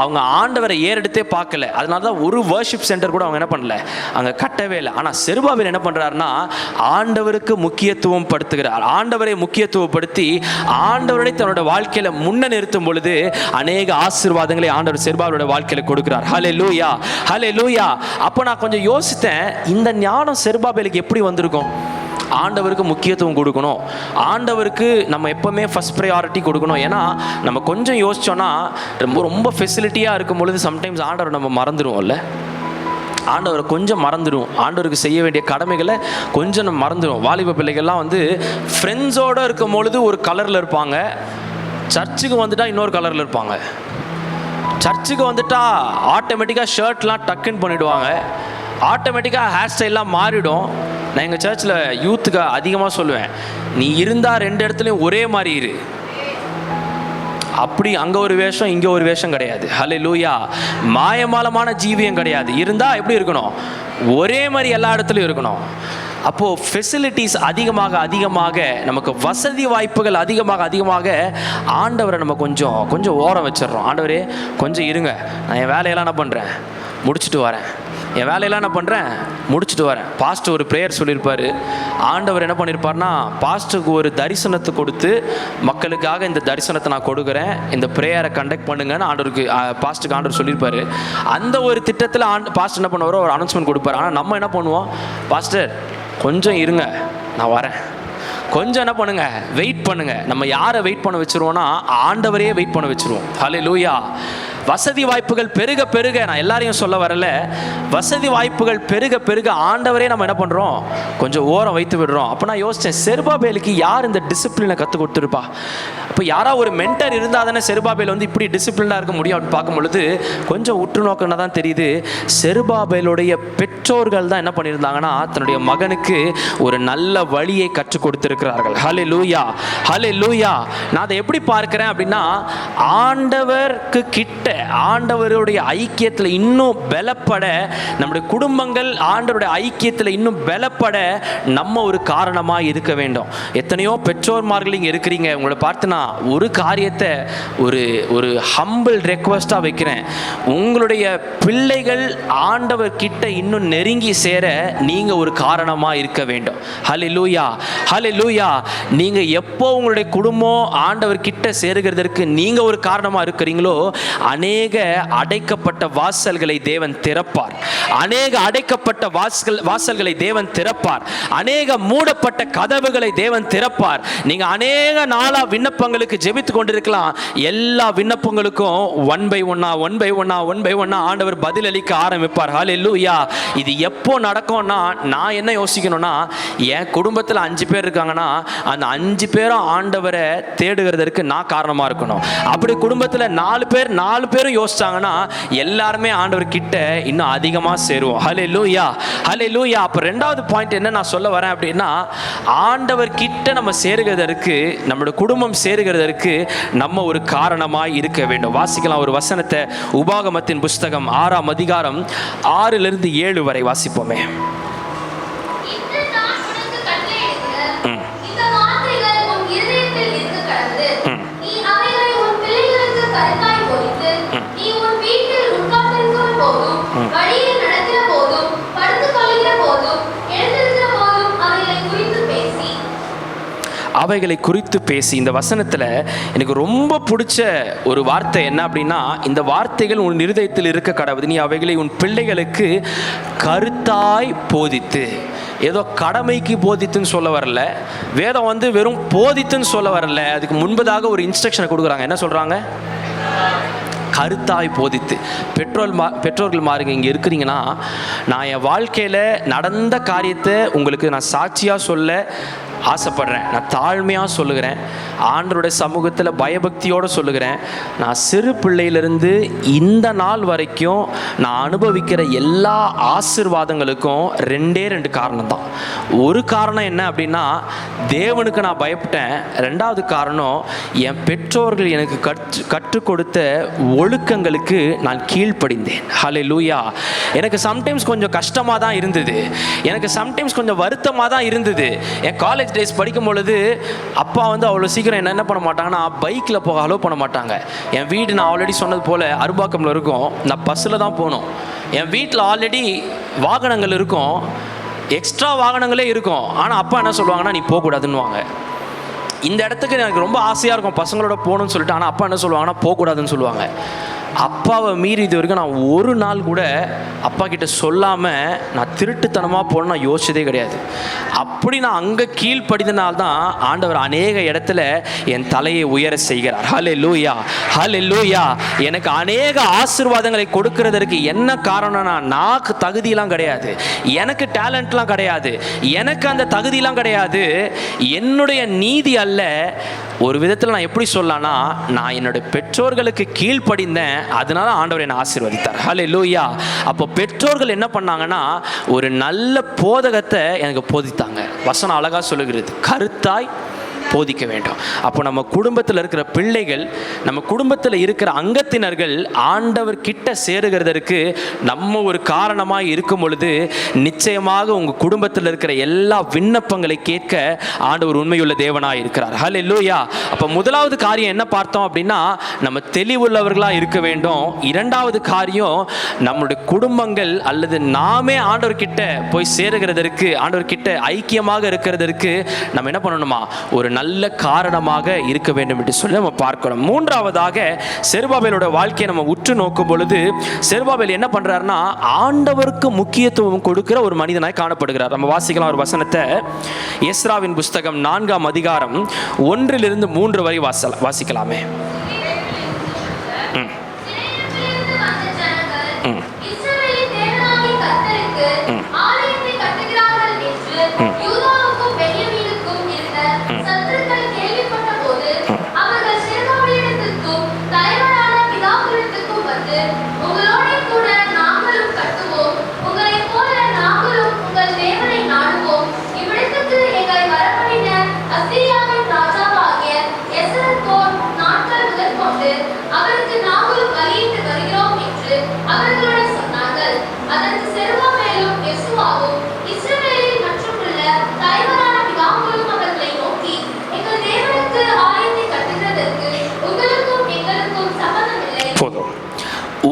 அவங்க ஆண்டவரை ஏறெடுத்தே பார்க்கல. அதனால தான் ஒரு வர்ஷிப் சென்டர் கூட அவங்க என்ன பண்ணல, அங்கே கட்டவே இல்லை. ஆனால் செருபாபேல் என்ன பண்ணுறாருன்னா ஆண்டவருக்கு முக்கியத்துவம் படுத்துகிறார். ஆண்டவரை முக்கியத்துவப்படுத்தி ஆண்டவரை தன்னோட வாழ்க்கையில முன்ன நிறுத்தும் பொழுது அநேக ஆசீர்வாதங்களை ஆண்டவர் செருபாபேலோட வாழ்க்கையில கொடுக்கிறார். ஹல்லேலூயா, ஹல்லேலூயா. அப்போ நான் கொஞ்சம் யோசித்தேன், இந்த ஞானம் செருபாபேலுக்கு எப்படி வந்திருக்கும்? ஆண்டவருக்கு முக்கியத்துவம் கொடுக்கணும், ஆண்டவருக்கு நம்ம எப்பவுமே ஃபர்ஸ்ட் ப்ரையாரிட்டி கொடுக்கணும். ஏன்னா நம்ம கொஞ்சம் யோசிச்சோன்னா ரொம்ப ஃபெசிலிட்டியாக இருக்கும் பொழுது சம்டைம்ஸ் ஆண்டவர் நம்ம மறந்துடுவோம்ல. ஆண்டவரை கொஞ்சம் மறந்துடும், ஆண்டவருக்கு செய்ய வேண்டிய கடமைகளை கொஞ்சம் நம்ம மறந்துடும். வாலிப பிள்ளைகள்லாம் வந்து ஃப்ரெண்ட்ஸோடு இருக்கும் பொழுது ஒரு கலரில் இருப்பாங்க, சர்ச்சுக்கு வந்துட்டால் இன்னொரு கலரில் இருப்பாங்க. சர்ச்சுக்கு வந்துட்டா ஆட்டோமேட்டிக்காக ஷர்ட்லாம் டக்குன்னு பண்ணிவிடுவாங்க, ஆட்டோமேட்டிக்காக ஹேர் ஸ்டைல்லாம் மாறிடும். நான் எங்கள் சர்ச்சில் யூத்துக்கு அதிகமாக சொல்லுவேன், நீ இருந்தால் 2 இடத்துலையும் ஒரே மாதிரி இரு. அப்படி அங்கே ஒரு வேஷம் இங்கே ஒரு வேஷம் கிடையாது. ஹல்லேலூயா. மாயமாலமான ஜீவியம் கிடையாது. இருந்தால் எப்படி இருக்கணும்? ஒரே மாதிரி எல்லா இடத்துலையும் இருக்கணும். அப்போது ஃபெசிலிட்டிஸ் அதிகமாக நமக்கு வசதி வாய்ப்புகள் அதிகமாக ஆண்டவரை நம்ம கொஞ்சம் ஓரம் வச்சிடறோம். ஆண்டவரே கொஞ்சம் இருங்க, நான் என் வேலையெல்லாம் என்ன பண்ணுறேன், முடிச்சுட்டு வரேன். என் வேலையெல்லாம் என்ன பண்ணுறேன், முடிச்சுட்டு வரேன். பாஸ்டர் ஒரு ப்ரேயர் சொல்லியிருப்பார். ஆண்டவர் என்ன பண்ணியிருப்பார்னா பாஸ்டருக்கு ஒரு தரிசனத்தை கொடுத்து, மக்களுக்காக இந்த தரிசனத்தை நான் கொடுக்குறேன், இந்த ப்ரேயரை கண்டக்ட் பண்ணுங்கன்னு ஆண்டவருக்கு பாஸ்டருக்கு ஆண்டவர் சொல்லியிருப்பார். அந்த ஒரு திட்டத்தில் பாஸ்டர் என்ன பண்ணுவாரோ ஒரு அனௌன்ஸ்மெண்ட் கொடுப்பார். ஆனால் நம்ம என்ன பண்ணுவோம், பாஸ்டர் கொஞ்சம் இருங்க நான் வரேன், கொஞ்சம் என்ன பண்ணுங்க, வெயிட் பண்ணுங்க. நம்ம யாரை வெயிட் பண்ண வச்சிருவோம்னா ஆண்டவரையே வெயிட் பண்ண வச்சிருவோம். ஹல்லேலூயா. வசதி வாய்ப்புகள் பெருக நான் எல்லாரையும் சொல்ல வரல, வசதி வாய்ப்புகள் பெருக ஆண்டவரே நம்ம என்ன பண்ணுறோம், கொஞ்சம் ஓரம் வைத்து விடுறோம். அப்போ நான் யோசித்தேன், செருபாபேலுக்கு யார் இந்த டிசிப்ளினை கற்றுக் கொடுத்துருப்பா? அப்போ யாராவது ஒரு மென்டர் இருந்தால் தானே செருபாபேல் வந்து இப்படி டிசிப்ளினாக இருக்க முடியும் அப்படின்னு பார்க்கும் பொழுது கொஞ்சம் உற்று நோக்கினா தான் தெரியுது, செருபாபேலுடைய பெற்றோர்கள் தான் என்ன பண்ணியிருந்தாங்கன்னா தன்னுடைய மகனுக்கு ஒரு நல்ல வழியை கற்றுக் கொடுத்திருக்கிறார்கள். ஹல்லேலூயா, ஹல்லேலூயா. நான் அதை எப்படி பார்க்கிறேன் அப்படின்னா, ஆண்டவருக்கு கிட்ட, ஆண்டவருடைய ஐக்கியத்தில் இன்னும் பலப்பட, நம்முடைய குடும்பங்கள் ஆண்டவருடைய ஐக்கியத்தில் இன்னும் பலப்பட நம்ம ஒரு காரணமாக இருக்க வேண்டும். எத்தனையோ பெற்றோர்மார்கள் இங்கே இருக்கிறீங்க, உங்களை பார்த்து நான் ஒரு காரியத்தை ஒரு ஹம்பிள் ரெக்வஸ்டாக வைக்கிறேன். உங்களுடைய பிள்ளைகள் ஆண்டவர் கிட்ட இன்னும் நெருங்கி சேர நீங்கள் ஒரு காரணமாக இருக்க வேண்டும். ஹல்லேலூயா, ஹல்லேலூயா. நீங்கள் எப்போ உங்களுடைய குடும்பம் ஆண்டவர் கிட்ட சேருகிறதற்கு நீங்கள் ஒரு காரணமாக இருக்கிறீங்களோ, அநேக அடைக்கப்பட்ட வாசல்களை தேவன் திறப்பார். அநேக அடைக்கப்பட்ட வாசல்களை தேவன் திறப்பார். அநேக மூடப்பட்ட கதவுகளை தேவன் திறப்பார். நீங்க அநேக நாளா விண்ணப்பங்களுக்கு ஜெபித்து கொண்டிருக்கலாம். எல்லா விண்ணப்பங்களுக்கும் ஒன் பை ஒன்னா ஆண்டவர் பதில் அளிக்க ஆரம்பிப்பார். ஹல்லேலூயா. இது எப்போ நடக்கும்னா, நான் என்ன யோசிக்கணும்னா, என் குடும்பத்தில் 5 பேர் இருக்காங்கன்னா அந்த 5 பேரும் ஆண்டவரை தேடுகிறதற்கு நான் காரணமா இருக்கணும். அப்படி குடும்பத்தில் 4 பேரும் யோசிச்சாங்கன்னா எல்லாருமே ஆண்டவர் கிட்ட இன்னும் அதிகமாக சேருவோம். ஹல்லேலூயா, ஹல்லேலூயா. அப்போ 2வது பாயிண்ட் என்ன நான் சொல்ல வரேன் அப்படின்னா, ஆண்டவர் கிட்ட நம்ம சேருகிறதற்கு, நம்மளோட குடும்பம் சேருகிறதற்கு நம்ம ஒரு காரணமாய் இருக்க வேண்டும். வாசிக்கலாம் ஒரு வசனத்தை, உபாகமத்தின் புஸ்தகம் 6ஆம் அதிகாரம் 6லிருந்து 7 வரை வாசிப்போமே. அவைகளை குறித்து பேசி. இந்த வசனத்தில் எனக்கு ரொம்ப பிடிச்ச ஒரு வார்த்தை என்ன அப்படின்னா, இந்த வார்த்தைகள் உன் இருதயத்தில் இருக்க கடவுது, நீ அவைகளை உன் பிள்ளைகளுக்கு கருத்தாய் போதித்து. ஏதோ கடமைக்கு போதித்துன்னு சொல்ல வரல, வேதம் வந்து வெறும் போதித்துன்னு சொல்ல வரல, அதுக்கு முன்பதாக ஒரு இன்ஸ்ட்ரக்ஷனை கொடுக்குறாங்க. என்ன சொல்கிறாங்க? கருத்தாய் போதித்து. பெற்றோர்கள் மாறுங்க, இங்கே இருக்கிறீங்கன்னா, நான் என் வாழ்க்கையில் நடந்த காரியத்தை உங்களுக்கு நான் சாட்சியாக சொல்ல ஆசைப்படுறேன். நான் தாழ்மையாக சொல்லுகிறேன், ஆண்டவருடைய சமூகத்தில் பயபக்தியோடு சொல்லுகிறேன். நான் சிறு பிள்ளையிலிருந்து இந்த நாள் வரைக்கும் நான் அனுபவிக்கிற எல்லா ஆசீர்வாதங்களுக்கும் ரெண்டு காரணம் தான். ஒரு காரணம் என்ன அப்படின்னா, தேவனுக்கு நான் பயப்பட்டேன். ரெண்டாவது காரணம், என் பெற்றோர்கள் எனக்கு கற்றுக் கொடுத்த ஒழுக்கங்களுக்கு நான் கீழ்ப்படிந்தேன். ஹல்லேலூயா. எனக்கு சம்டைம்ஸ் கொஞ்சம் கஷ்டமாக தான் இருந்தது, எனக்கு சம்டைம்ஸ் கொஞ்சம் வருத்தமாக தான் இருந்தது. என் காலேஜ் டேஸ் படிக்கும் பொழுது அப்பா வந்து அவ்வளோ சீக்கிரம் என்ன பண்ண மாட்டாங்கன்னா, பைக்கில் போக அலோவ் பண்ண மாட்டாங்க. என் வீடு நான் ஆல்ரெடி சொன்னது போல் அரும்பாக்கம்ல இருக்கும், நான் பஸ்ஸில் தான் போகணும். என் வீட்டில் ஆல்ரெடி வாகனங்கள் இருக்கும், எக்ஸ்ட்ரா வாகனங்களே இருக்கும். ஆனால் அப்பா என்ன சொல்லுவாங்கன்னா, நீ போகக்கூடாதுன்னுவாங்க. இந்த இடத்துக்கு எனக்கு ரொம்ப ஆசையாக இருக்கும் பசங்களோட போகணும்னு சொல்லிட்டு, ஆனால் அப்பா என்ன சொல்லுவாங்கன்னா, போகக்கூடாதுன்னு சொல்லுவாங்க. அப்பாவை மீறி இது வரைக்கும் நான் ஒரு நாள் கூட அப்பா கிட்ட சொல்லாமல் நான் திருட்டுத்தனமாக போகணும்னு நான் யோசிச்சதே கிடையாது. அப்படி நான் அங்கே கீழ்ப்படிந்தனால்தான் ஆண்டவர் அநேக இடத்துல என் தலையை உயர செய்கிறார். ஹல்லேலூயா, ஹல்லேலூயா. எனக்கு அநேக ஆசீர்வாதங்களை கொடுக்கறதற்கு என்ன காரணம்னா, நான் தகுதியெல்லாம் கிடையாது, எனக்கு டேலண்ட்லாம் கிடையாது, எனக்கு அந்த தகுதியெல்லாம் கிடையாது, என்னுடைய நீதி அல்ல. ஒரு விதத்தில் நான் எப்படி சொல்லலாம்னா, நான் என்னுடைய பெற்றோர்களுக்கு கீழ்ப்படிந்தேன், அதனால ஆண்டவர் என்னை ஆசீர்வதித்தார். ஹல்லேலூயா. அப்போ பெற்றோர்கள் என்ன பண்ணாங்கன்னா, ஒரு நல்ல போதகத்தை எனக்கு போதித்தாங்க. வசனம் அழகா சொல்லுகிறது, கருத்தாய் போதிக்க வேண்டும். அப்போ நம்ம குடும்பத்தில் இருக்கிற பிள்ளைகள், நம்ம குடும்பத்தில் இருக்கிற அங்கத்தினர்கள் ஆண்டவர் கிட்ட சேருகிறதற்கு நம்ம ஒரு காரணமாக இருக்கும் பொழுது, நிச்சயமாக உங்கள் குடும்பத்தில் இருக்கிற எல்லா விண்ணப்பங்களை கேட்க ஆண்டவர் உண்மையுள்ள தேவனாக இருக்கிறார். ஹல்லேலூயா. அப்போ முதலாவது காரியம் என்ன பார்த்தோம் அப்படின்னா, நம்ம தெளிவுள்ளவர்களாக இருக்க வேண்டும். இரண்டாவது காரியம், நம்முடைய குடும்பங்கள் அல்லது நாமே ஆண்டவர்கிட்ட போய் சேருகிறதற்கு, ஆண்டவர்கிட்ட ஐக்கியமாக இருக்கிறதற்கு நம்ம என்ன பண்ணணுமா, ஒரு நல்ல காரணமாக இருக்க வேண்டும் என்று சொல்லி நம்ம பார்க்கிறோம். மூன்றாவதாக, செருபாபேலோட வாழ்க்கையை நம்ம உற்று நோக்கும் பொழுது, செருபாபேல் என்ன பண்றாருன்னா, ஆண்டவருக்கு முக்கியத்துவம் கொடுக்கிற ஒரு மனிதனாய் காணப்படுகிறார். நம்ம வாசிக்கலாம் ஒரு வசனத்தை, எஸ்ராவின் புஸ்தகம் 4ஆம் அதிகாரம் 1-3 வரை வாசிக்கலாமே.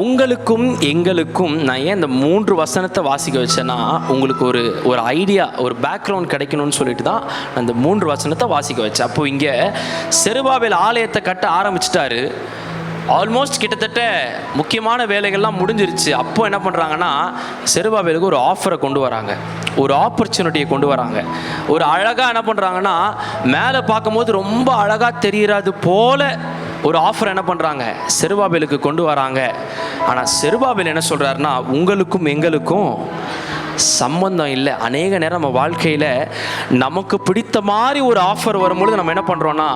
உங்களுக்கும் எங்களுக்கும் நான் ஏன் இந்த 3 வசனத்தை வாசிக்க வச்சேன்னா, உங்களுக்கு ஒரு ஐடியா, ஒரு பேக்ரவுண்ட் கிடைக்கணும்னு சொல்லிட்டு தான் நான் இந்த 3 வசனத்தை வாசிக்க வச்சேன். அப்போ இங்கே செருபாபேல் ஆலயத்தை கட்ட ஆரம்பிச்சிட்டாரு. ஆல்மோஸ்ட் கிட்டத்தட்ட முக்கியமான வேலைகள்லாம் முடிஞ்சிருச்சு. அப்போ என்ன பண்ணுறாங்கன்னா, செருபாபேலுக்கு ஒரு ஆஃபரை கொண்டு வராங்க, ஒரு ஆப்பர்ச்சுனிட்டியை கொண்டு வராங்க. ஒரு அழகாக என்ன பண்ணுறாங்கன்னா, மேலே பார்க்கும்போது ரொம்ப அழகாக தெரிகிறது போல ஒரு ஆஃபர் என்ன பண்ணுறாங்க, செருபாபேலுக்கு கொண்டு வராங்க. ஆனால் செருபாபேல் என்ன சொல்கிறாருன்னா, உங்களுக்கும் எங்களுக்கும் சம்பந்தம் இல்லை. அநேக நேரம் நம்ம வாழ்க்கையில் நமக்கு பிடித்த மாதிரி ஒரு ஆஃபர் வரும்பொழுது நம்ம என்ன பண்ணுறோன்னா,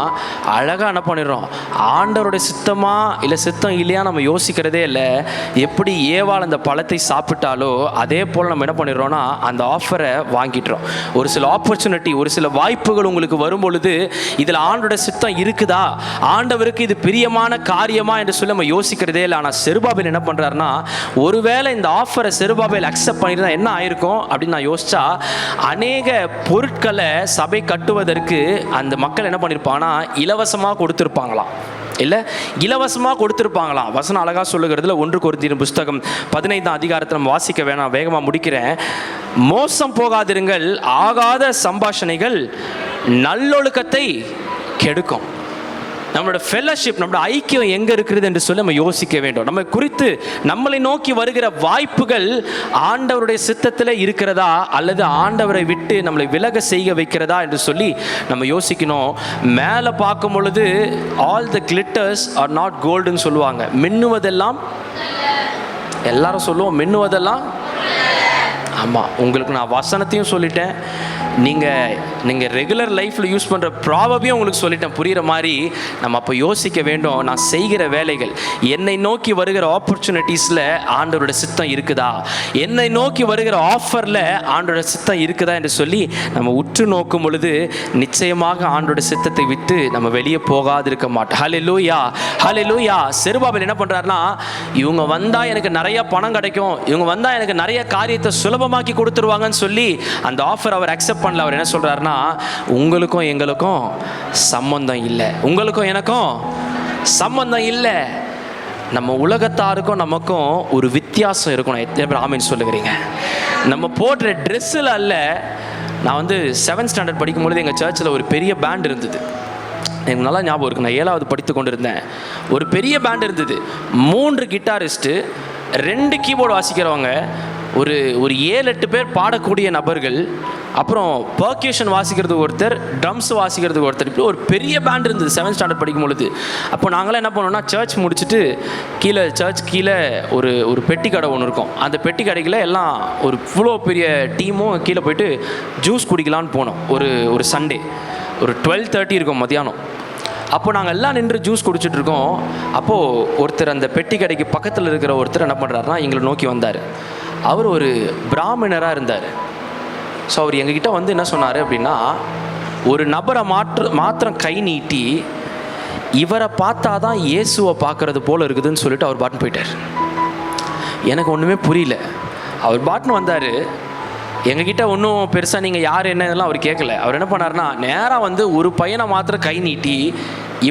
அழகாக என்ன பண்ணிடுறோம், ஆண்டவருடைய சித்தமா இல்லை சித்தம் இல்லையா நம்ம யோசிக்கிறதே இல்லை. எப்படி ஏவாள் அந்த பழத்தை சாப்பிட்டாலோ அதே போல் நம்ம என்ன பண்ணிடுறோன்னா, அந்த ஆஃபரை வாங்கிடுறோம். ஒரு சில ஆப்பர்ச்சுனிட்டி, ஒரு சில வாய்ப்புகள் உங்களுக்கு வரும்பொழுது, இதில் ஆண்டோட சித்தம் இருக்குதா, ஆண்டவருக்கு இது பிரியமான காரியமா என்று சொல்லி நம்ம யோசிக்கிறதே இல்லை. ஆனால் செருபாபேல் என்ன பண்ணுறாருன்னா, ஒருவேளை இந்த ஆஃபரை செருபாபேல் அக்செப்ட் பண்ணியிருந்தா என்ன ஆயிருக்கும் அப்படின்னு நான் யோசிச்சா, அநேக பொருட்களை சபை கட்டுவதற்கு அந்த மக்கள் என்ன பண்ணியிருப்பாங்கன்னா, இலவசமாக கொடுத்துருப்பாங்களாம். இல்லை, இலவசமாக கொடுத்துருப்பாங்களாம். வசனம் அழகாக சொல்லுகிறதுல 1 கொரிந்தியர் புஸ்தகம் 15ஆம் அதிகாரத்தை நம்ம வாசிக்க வேணாம், வேகமாக முடிக்கிறேன். மோசம் போகாதிருங்கள், ஆகாத சம்பாஷணைகள் நல்லொழுக்கத்தை கெடுக்கும். நம்மளோட ஃபெல்லோஷிப், நம்மளோட ஐக்கியம் எங்கே இருக்கிறது என்று சொல்லி நம்ம யோசிக்க வேண்டும். நம்ம குறித்து நம்மளை நோக்கி வருகிற வாய்ப்புகள் ஆண்டவருடைய சித்தத்தில் இருக்கிறதா அல்லது ஆண்டவரை விட்டு நம்மளை விலக செய்ய வைக்கிறதா என்று சொல்லி நம்ம யோசிக்கணும். மேலே பார்க்கும் பொழுது all the glitters are not கோல்டுன்னு சொல்லுவாங்க. மின்னுவதெல்லாம், எல்லாரும் சொல்லுவோம் மின்னுவதெல்லாம். ஆமாம், உங்களுக்கு நான் வசனத்தையும் சொல்லிட்டேன், நீங்கள் ரெகுலர் லைஃப்பில் யூஸ் பண்ணுற ப்ராபபியும் உங்களுக்கு சொல்லிட்டேன். புரிகிற மாதிரி நம்ம அப்போ யோசிக்க வேண்டும். நான் செய்கிற வேலைகள், என்னை நோக்கி வருகிற ஆப்பர்ச்சுனிட்டிஸில் ஆண்டவரோட சித்தம் இருக்குதா, என்னை நோக்கி வருகிற ஆஃபரில் ஆண்டோட சித்தம் இருக்குதா என்று சொல்லி நம்ம உற்று நோக்கும் பொழுது நிச்சயமாக ஆண்டோட சித்தத்தை விட்டு நம்ம வெளியே போகாது இருக்க மாட்டோம். ஹல்லேலூயா, ஹல்லேலூயா. செருபாபேல் என்ன பண்ணுறாருனா, இவங்க வந்தால் எனக்கு நிறைய பணம் கிடைக்கும், இவங்க வந்தால் எனக்கு நிறைய காரியத்தை சுலபமாக்கி கொடுத்துருவாங்கன்னு சொல்லி அந்த ஆஃபர் அவர் அக்செப்ட் பண்ணல. அவர் என்ன சொல்றாருன்னா, உங்களுக்கும் எங்களுக்கும் சம்பந்தம் இல்லை, உங்களுக்கும் எனக்கும் சம்பந்தம் இல்லை. நம்ம உலகத்தாருக்கும் நமக்கும் ஒரு வித்தியாசம் இருக்கணும். எத்தனை பேர் ஆமீன் சொல்லுகிறீங்க? நம்ம போடுற ட்ரெஸ்ஸில் அல்ல. நான் வந்து 7th ஸ்டாண்டர்ட் படிக்கும்பொழுது எங்கள் சர்ச்சில் ஒரு பெரிய பேண்ட் இருந்தது. எனக்கு நல்லா ஞாபகம் இருக்குது. நான் 7வது படித்து கொண்டு இருந்தேன். ஒரு பெரிய பேண்ட் இருந்தது. 3 கிட்டாரிஸ்ட்டு, 2 கீபோர்டு வாசிக்கிறவங்க, ஒரு 7-8 பேர் பாடக்கூடிய நபர்கள், அப்புறம் பர்க்யூஷன் வாசிக்கிறதுக்கு ஒருத்தர், ட்ரம்ஸ் வாசிக்கிறதுக்கு ஒருத்தர், இப்படி ஒரு பெரிய பேண்ட் இருந்தது 7th ஸ்டாண்டர்ட் படிக்கும் பொழுது. அப்போ நாங்களாம் என்ன பண்ணோம்னா, சர்ச் முடிச்சுட்டு கீழே ஒரு பெட்டி கடை ஒன்று இருக்கும். அந்த பெட்டி கடையில் எல்லாம் ஒரு இவ்வளோ பெரிய டீமும் கீழே போயிட்டு ஜூஸ் குடிக்கலான்னு போனோம். ஒரு சண்டே ஒரு 12:30 இருக்கும் மத்தியானம். அப்போ நாங்கள் எல்லாம் நின்று ஜூஸ் குடிச்சிட்டு இருக்கோம். அப்போது ஒருத்தர் அந்த பெட்டி கடைக்கு பக்கத்தில் இருக்கிற ஒருத்தர் என்ன பண்ணுறாருனா, எங்களை நோக்கி வந்தார். அவர் ஒரு பிராமணராக இருந்தார். ஸோ அவர் எங்ககிட்ட வந்து என்ன சொன்னார் அப்படின்னா, ஒரு நபரை மாத்திரம் கை நீட்டி, இவரை பார்த்தா தான் இயேசுவை பார்க்குறது போல் இருக்குதுன்னு சொல்லிட்டு அவர் பாட்டுன்னு போயிட்டார். எனக்கு ஒன்றுமே புரியல. அவர் பாட்டுன்னு வந்தார். எங்ககிட்ட ஒன்றும் பெருசாக நீங்கள் யார் என்ன இதெல்லாம் அவர் கேட்கல. அவர் என்ன பண்ணார்னா, நேராக வந்து ஒரு பையனை மாத்திரம் கை நீட்டி,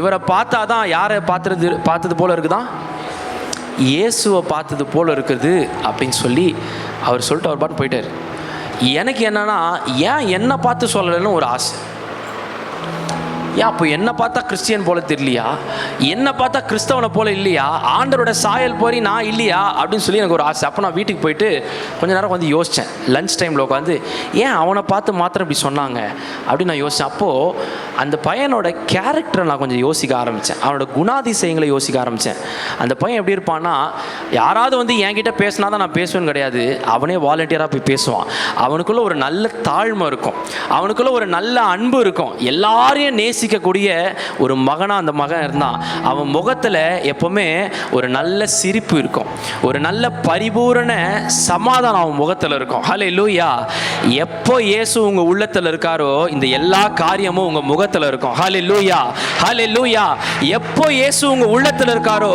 இவரை பார்த்தா தான் யாரை பார்த்தது போல் இருக்குதான், இயேசுவை பார்த்தது போல் இருக்குது அப்படின்னு சொல்லி அவர் சொல்லிட்டு அவர் பாட்டு போயிட்டார். எனக்கு என்னன்னா, ஏன் என்னை பார்த்து சொல்லலைன்னு ஒரு ஆசை. ஏன் அப்போ என்னை பார்த்தா கிறிஸ்டியன் போல தெரியலையா, என்னை பார்த்தா கிறிஸ்தவனை போல இல்லையா, ஆண்டரோட சாயல் போரி நான் இல்லையா அப்படின்னு சொல்லி எனக்கு ஒரு ஆசை. அப்போ நான் வீட்டுக்கு போயிட்டு கொஞ்ச நேரம் வந்து யோசித்தேன். லஞ்ச் டைமில் உட்காந்து ஏன் அவனை பார்த்து மாத்திரம் இப்படி சொன்னாங்க அப்படின்னு நான் யோசித்தேன். அப்போது அந்த பையனோட கேரக்டரை நான் கொஞ்சம் யோசிக்க ஆரம்பித்தேன். அவனோட குணாதிசயங்களை யோசிக்க ஆரம்பித்தேன். அந்த பையன் எப்படி இருப்பான்னா, யாராவது வந்து என்கிட்ட பேசினா தான் நான் பேசுவேன்னு கிடையாது, அவனே வாலண்டியராக போய் பேசுவான். அவனுக்குள்ளே ஒரு நல்ல தாழ்மை இருக்கும், அவனுக்குள்ளே ஒரு நல்ல அன்பு இருக்கும், எல்லாரையும் நேசிக்கக்கூடிய ஒரு மகனாக அந்த மகன் இருந்தான். அவன் முகத்தில் எப்போவுமே ஒரு நல்ல சிரிப்பு இருக்கும், ஒரு நல்ல பரிபூரண சமாதானம் அவன் முகத்தில் இருக்கும். ஹல்லேலூயா. எப்போ இயேசு உங்கள் உள்ளத்தில் இருக்காரோ இந்த எல்லா காரியமும் உங்கள் முகத்தில் இருக்கும். ஹல்லேலூயா, ஹல்லேலூயா. எப்போ இயேசு உங்கள் உள்ளத்தில் இருக்காரோ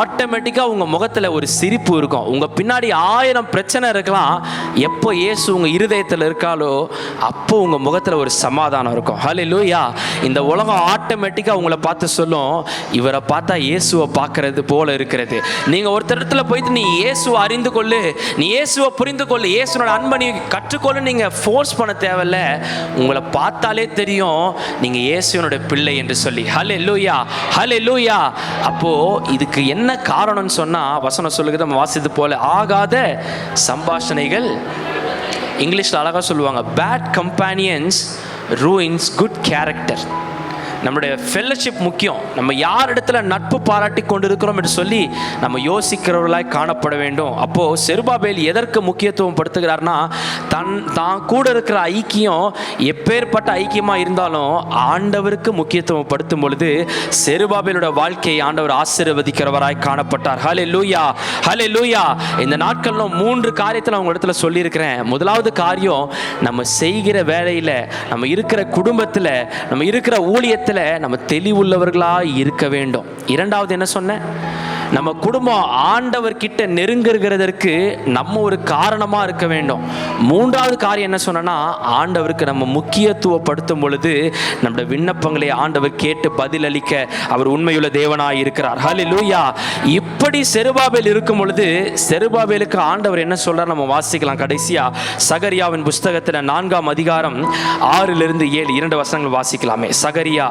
ஆட்டோமேட்டிக்காக உங்கள் முகத்தில் ஒரு சிரிப்பு இருக்கும். உங்கள் பின்னாடி 1000 பிரச்சனை இருக்கலாம், எப்போ இயேசு உங்கள் இருதயத்தில் இருக்காலோ அப்போ உங்கள் முகத்தில் ஒரு சமாதானம் இருக்கும். ஹல்லேலூயா. இந்த உலகம் ஆட்டோமேட்டிக்காக உங்களை பார்த்து சொல்லும், இவரை பார்த்தா இயேசுவை பார்க்கறது போல இருக்கிறது. நீங்கள் ஒருத்தர் இடத்துல போயிட்டு நீ இயேசுவை அறிந்து கொள்ளு, நீ இயேசுவை புரிந்து கொள்ளு, இயேசுனோட அன்பை நீ கற்றுக்கொள்ளு, நீங்கள் ஃபோர்ஸ் பண்ண தேவையில்ல. உங்களை பார்த்தாலே தெரியும் நீங்கள் இயேசுவனுடைய பிள்ளை என்று சொல்லி. ஹல்லேலூயா, ஹல்லேலூயா. அப்போது இதுக்கு என்ன காரணம்னு சொன்னால், வசனம் சொல்லுகிறது நம்ம வாசித்தது போல, ஆகாத சம்பாஷணைகள், இங்கிலீஷில் அழகாக சொல்லுவாங்க, bad companions ruins good character. நம்மளுடைய ஃபெல்லோஷிப் முக்கியம். நம்ம யார் இடத்துல நட்பு பாராட்டி கொண்டு இருக்கிறோம் என்று சொல்லி நம்ம யோசிக்கிறவர்களாய் காணப்பட வேண்டும். அப்போது செருபாபேல் எதற்கு முக்கியத்துவம் படுத்துகிறார்னா, தான் கூட இருக்கிற ஐக்கியம் எப்பேற்பட்ட ஐக்கியமாக இருந்தாலும் ஆண்டவருக்கு முக்கியத்துவம் படுத்தும் பொழுது செருபாபேலோட வாழ்க்கையை ஆண்டவர் ஆசீர்வதிக்கிறவராய் காணப்பட்டார். ஹல்லேலூயா, ஹல்லேலூயா. இந்த நாட்களில் 3 காரியத்தை நான் உங்கள் இடத்துல சொல்லியிருக்கிறேன். முதலாவது காரியம், நம்ம செய்கிற வேலையில், நம்ம இருக்கிற குடும்பத்தில், நம்ம இருக்கிற ஊழியத்தில் நம்ம தெளிவுள்ளவர்களாக இருக்க வேண்டும். இரண்டாவது என்ன சொன்னேன், நம்ம குடும்பம் ஆண்டவர்கிட்ட நெருங்குகிறதற்கு நம்ம ஒரு காரணமாக இருக்க வேண்டும். மூன்றாவது காரியம் என்ன சொன்னா, ஆண்டவருக்கு நம்ம முக்கியத்துவப்படுத்தும் பொழுது நம்முடைய விண்ணப்பங்களை ஆண்டவர் கேட்டு பதிலளிக்க அவர் உண்மையுள்ள தேவனாய் இருக்கிறார். ஹல்லேலூயா. இப்படி செருபாபேல் இருக்கும் பொழுது செருபாபேலுக்கு ஆண்டவர் என்ன சொல்றார் நம்ம வாசிக்கலாம். கடைசியா சகரியாவின் புஸ்தகத்தில் 4ஆம் அதிகாரம் 6-7 2 வசனங்கள் வாசிக்கலாமே. சகரியா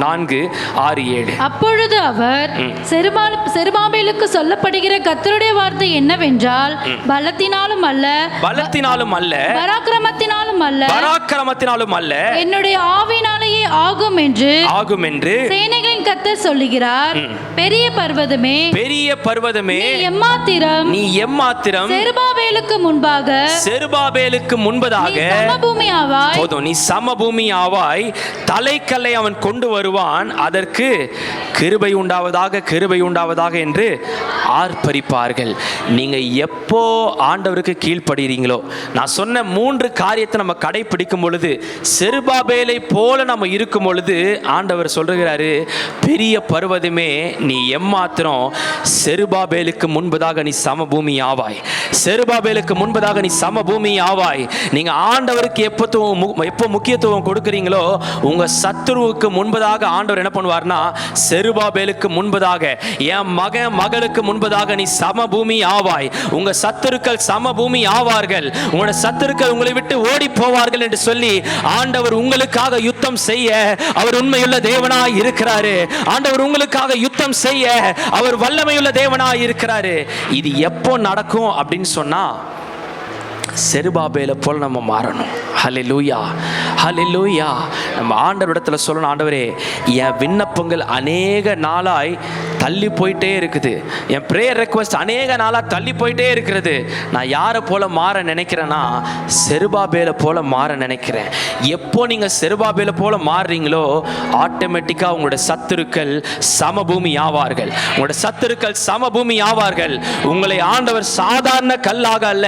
4:6-7. அப்பொழுது அவர் செருபாபேலுக்கு சொல்லப்படுகிற கர்த்தருடைய வார்த்தை என்னவென்றால், பலத்தினாலும் அல்ல பராக்கிரமத்தினாலும் அல்ல என்னுடைய ஆவியினாலேயே ஆகும் என்று சேனைகளின் கர்த்தர் சொல்லுகிறார். பெரிய பர்வதமே நீ எம்மாத்திரம் செருபாபேலுக்கு முன்பதாக நீ சமபூமி ஆவாய். தலைக்கல்லை அவன் கொண்டு வருவான், அதற்கு கிருபை உண்டாவதாக என்று ஆர்ப்பரிப்பார்கள். நீங்க எப்போ ஆண்டவருக்கு கீழ்ப்படுகிறீங்களோ, நான் சொன்ன 3 காரியத்தை நம்ம கடைபிடிக்கும் பொழுது, செருபாபேலை போல நம்ம இருக்கும் பொழுது ஆண்டவர் சொல்றாரு, பெரிய பர்வதமே நீ எம்மாத்திரம் செருபாபேலுக்கு முன்பதாக நீ சமபூமி ஆவாய். செருபாபேலுக்கு முன்பதாக நீ சமபூமி ஆவாய். நீங்க ஆண்டவருக்கு எப்போ முக்கியத்துவம் கொடுக்குறீங்களோ, உங்க சத்துருவுக்கு முன்பதாக ஆண்டவர் என்ன பண்ணுவார்னா, செருபாபேலுக்கு முன்பதாக, என் மகளுக்கு முன்பதாக நீ சமபூமி ஆவாய். உங்க சத்துருக்கள் சமபூமி ஆவார்கள், உங்களோட சத்துருக்கள் உங்களை விட்டு ஓடி போவார்கள் என்று சொல்லி ஆண்டவர் உங்களுக்காக யுத்தம் செய்ய அவர் உண்மையுள்ள தேவனாய் இருக்கிறாரு. ஆண்டவர் உங்களுக்காக யுத்தம் செய்ய அவர் வல்லமையுள்ள தேவனாய் இருக்கிறாரு. இது எப்போ நடக்கும் அப்படின்னு சொன்னா, செருபாபேலை போல நம்ம மாறணும். ஹல்லேலூயா, ஹல்லேலூயா. நம்ம ஆண்டவரிடத்துல சொல்லணும், ஆண்டவரே என் விண்ணப்பங்கள் அநேக நாளாய் தள்ளி போயிட்டே இருக்குது, என் ப்ரேயர் ரெக்வஸ்ட் அநேக நாளாக தள்ளி போயிட்டே இருக்கிறது. நான் யாரை போல மாற நினைக்கிறேன்னா, செருபாபேலை போல மாற நினைக்கிறேன். எப்போ நீங்கள் செருபாபேலை போல மாறுறீங்களோ, ஆட்டோமேட்டிக்காக உங்களோட சத்துருக்கள் சமபூமி ஆவார்கள். உங்களோட சத்துருக்கள் சமபூமி ஆவார்கள். உங்களை ஆண்டவர் சாதாரண கல்லாக அல்ல,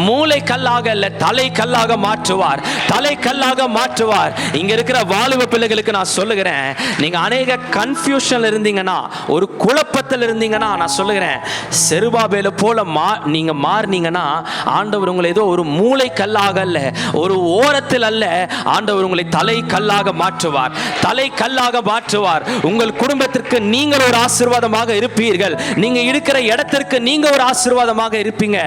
மூளை கல்லாக அல்ல, தலை கல்லாக மாற்றுவார். தலை கல்லாக மாற்றுவார். இங்க இருக்கிற வாலிப பிள்ளைகளுக்கு நான் சொல்லுகிறேன், நீங்க அநேக கன்ஃபியூஷன்ல இருந்தீங்கன்னா, ஒரு குழப்பத்தில் இருந்தீங்கன்னா, நான் சொல்லுகிறேன், செருபாபேலை போல நீங்க மாறினீங்கன்னா, ஆண்டவர் உங்களை ஏதோ ஒரு மூளை கல்லாக அல்ல, ஒரு ஓரத்தில் அல்ல, ஆண்டவர் உங்களை தலை கல்லாக மாற்றுவார். தலை கல்லாக மாற்றுவார். உங்கள் குடும்பத்திற்கு நீங்கள் ஒரு ஆசீர்வாதமாக இருப்பீர்கள். நீங்க இருக்கிற இடத்திற்கு நீங்க ஒரு ஆசீர்வாதமாக இருப்பீங்க.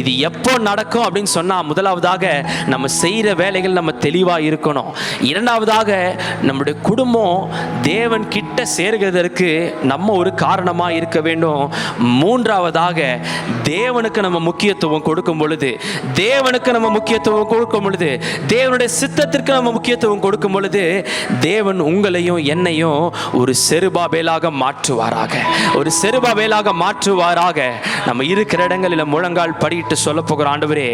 இது எப்போ நடக்கும் அப்படின்னு சொன்னா, முதலாவதாக நம்ம செய்யற வேலைகள் நம்ம தெளிவா இருக்கணும். இரண்டாவதாக நம்முடைய குடும்பம் தேவன் கிட்ட சேர்கிறதற்கு நம்ம ஒரு காரணமா இருக்க வேண்டும். மூன்றாவதாக தேவனுக்கு நம்ம முக்கியத்துவம் கொடுக்கும் பொழுது, தேவனுடைய சித்தத்திற்கு நம்ம முக்கியத்துவம் கொடுக்கும் பொழுது, தேவன் உங்களையும் என்னையும் ஒரு செருபாபேலாக மாற்றுவாராக, ஒரு செருபாபேலாக மாற்றுவாராக. நம்ம இருக்கிற இடங்களில் முழங்கால் படிட்டு சொல்ல போகிற, ஆண்டவரே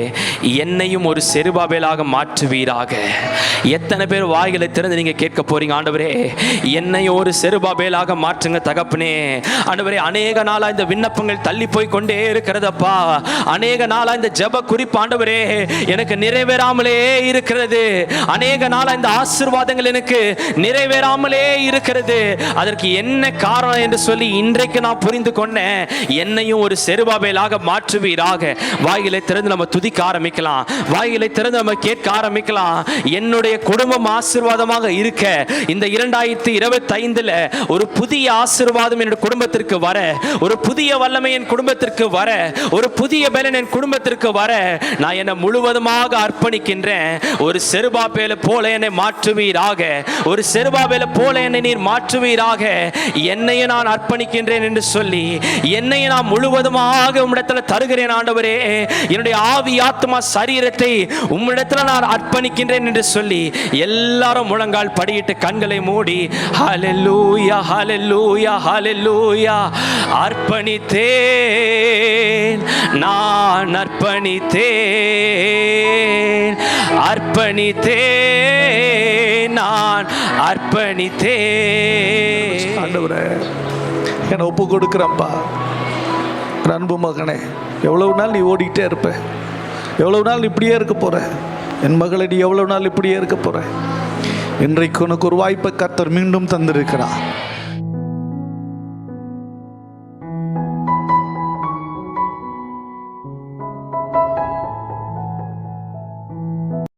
என்னையும் ஒரு செருபாபேலாக மாற்றுவீராக. எத்தனை பேர் வாய்களை திறந்து நீங்க கேட்க போறீங்க, ஆண்டவரே என்னையும் ஒரு செருபாபேலாக மாற்றுங்க தகப்பனே. ஆண்டவரே அநேக நாளா இந்த விண்ணப்பங்கள் தள்ளி போய் கொண்டே இருக்கிறதப்பா. அநேக நாளா இந்த ஜெப குறிப்பு ஆண்டவரே எனக்கு நிறைவேறாமலே இருக்கிறது. அநேக நாளா இந்த ஆசீர்வாதங்கள் எனக்கு நிறைவேறாமலே இருக்கிறது. அதற்கு என்ன காரணம் என்று சொல்லி இன்றைக்கு நான் புரிந்து கொண்டேன். என்னையும் ஒரு செருபாபேலாக மாற்றுவீராக. வாய்களை திறந்து நம்ம துதிக்க ஆரம்பிக்கலாம். வாய்களை திறந்து நம்ம கேட்க ஆரம்பிக்கலாம். என்னுடைய குடும்பம் ஆசீர்வாதமாக இருக்க, இந்த 2025 ஒரு புதிய ஆசீர்வாதம் என் குடும்பத்திற்கு வர, ஒரு புதிய வல்லமை என் குடும்பத்திற்கு வர, ஒரு புதிய பலன் என் குடும்பத்திற்கு வர, நான் என்னை முழுவதுமாக அர்ப்பணிக்கின்றேன். ஒரு செருபாபேலை போல என்னை மாற்றுவீராக. ஒரு செருபாபேலை போல என்னை நீர் மாற்றுவீராக. என்னையும் நான் அர்ப்பணிக்கின்றேன் என்று சொல்லி, என்னையும் நான் முழுவதுமாக உம்மிடத்தில் தருகிறேன் ஆண்டவரே. என்னுடைய ஆவி ஆத்மா சரீரத்தை உம்மிடத்தில் நான் அர்ப்பணிக்கின்றேன் என்று சொல்லி எல்லாரும் முழங்கால் படியிட்டு கண்களை மூடி ஹல்லேலூயா, ஹல்லேலூயா, ஹல்லேலூயா. அர்ப்பணித்தேன், நான் அர்ப்பணித்தேன், அர்ப்பணித்தேன், நான் அர்ப்பணித்தேன். ஆண்டவரே என்னை ஒப்பு கொடுக்குறப்பா. அன்பு மகனே, எவ்வளவு நாள் நீ ஓடிக்கிட்டே இருப்ப? எவ்வளவு நாள் இப்படியே இருக்க போற? என் மகளை நீ எவ்வளவு நாள் இப்படியே இருக்க போற? இன்றைக்கு உனக்கு ஒரு வாய்ப்பை கர்த்தர் மீண்டும் தந்திருக்கிறார்.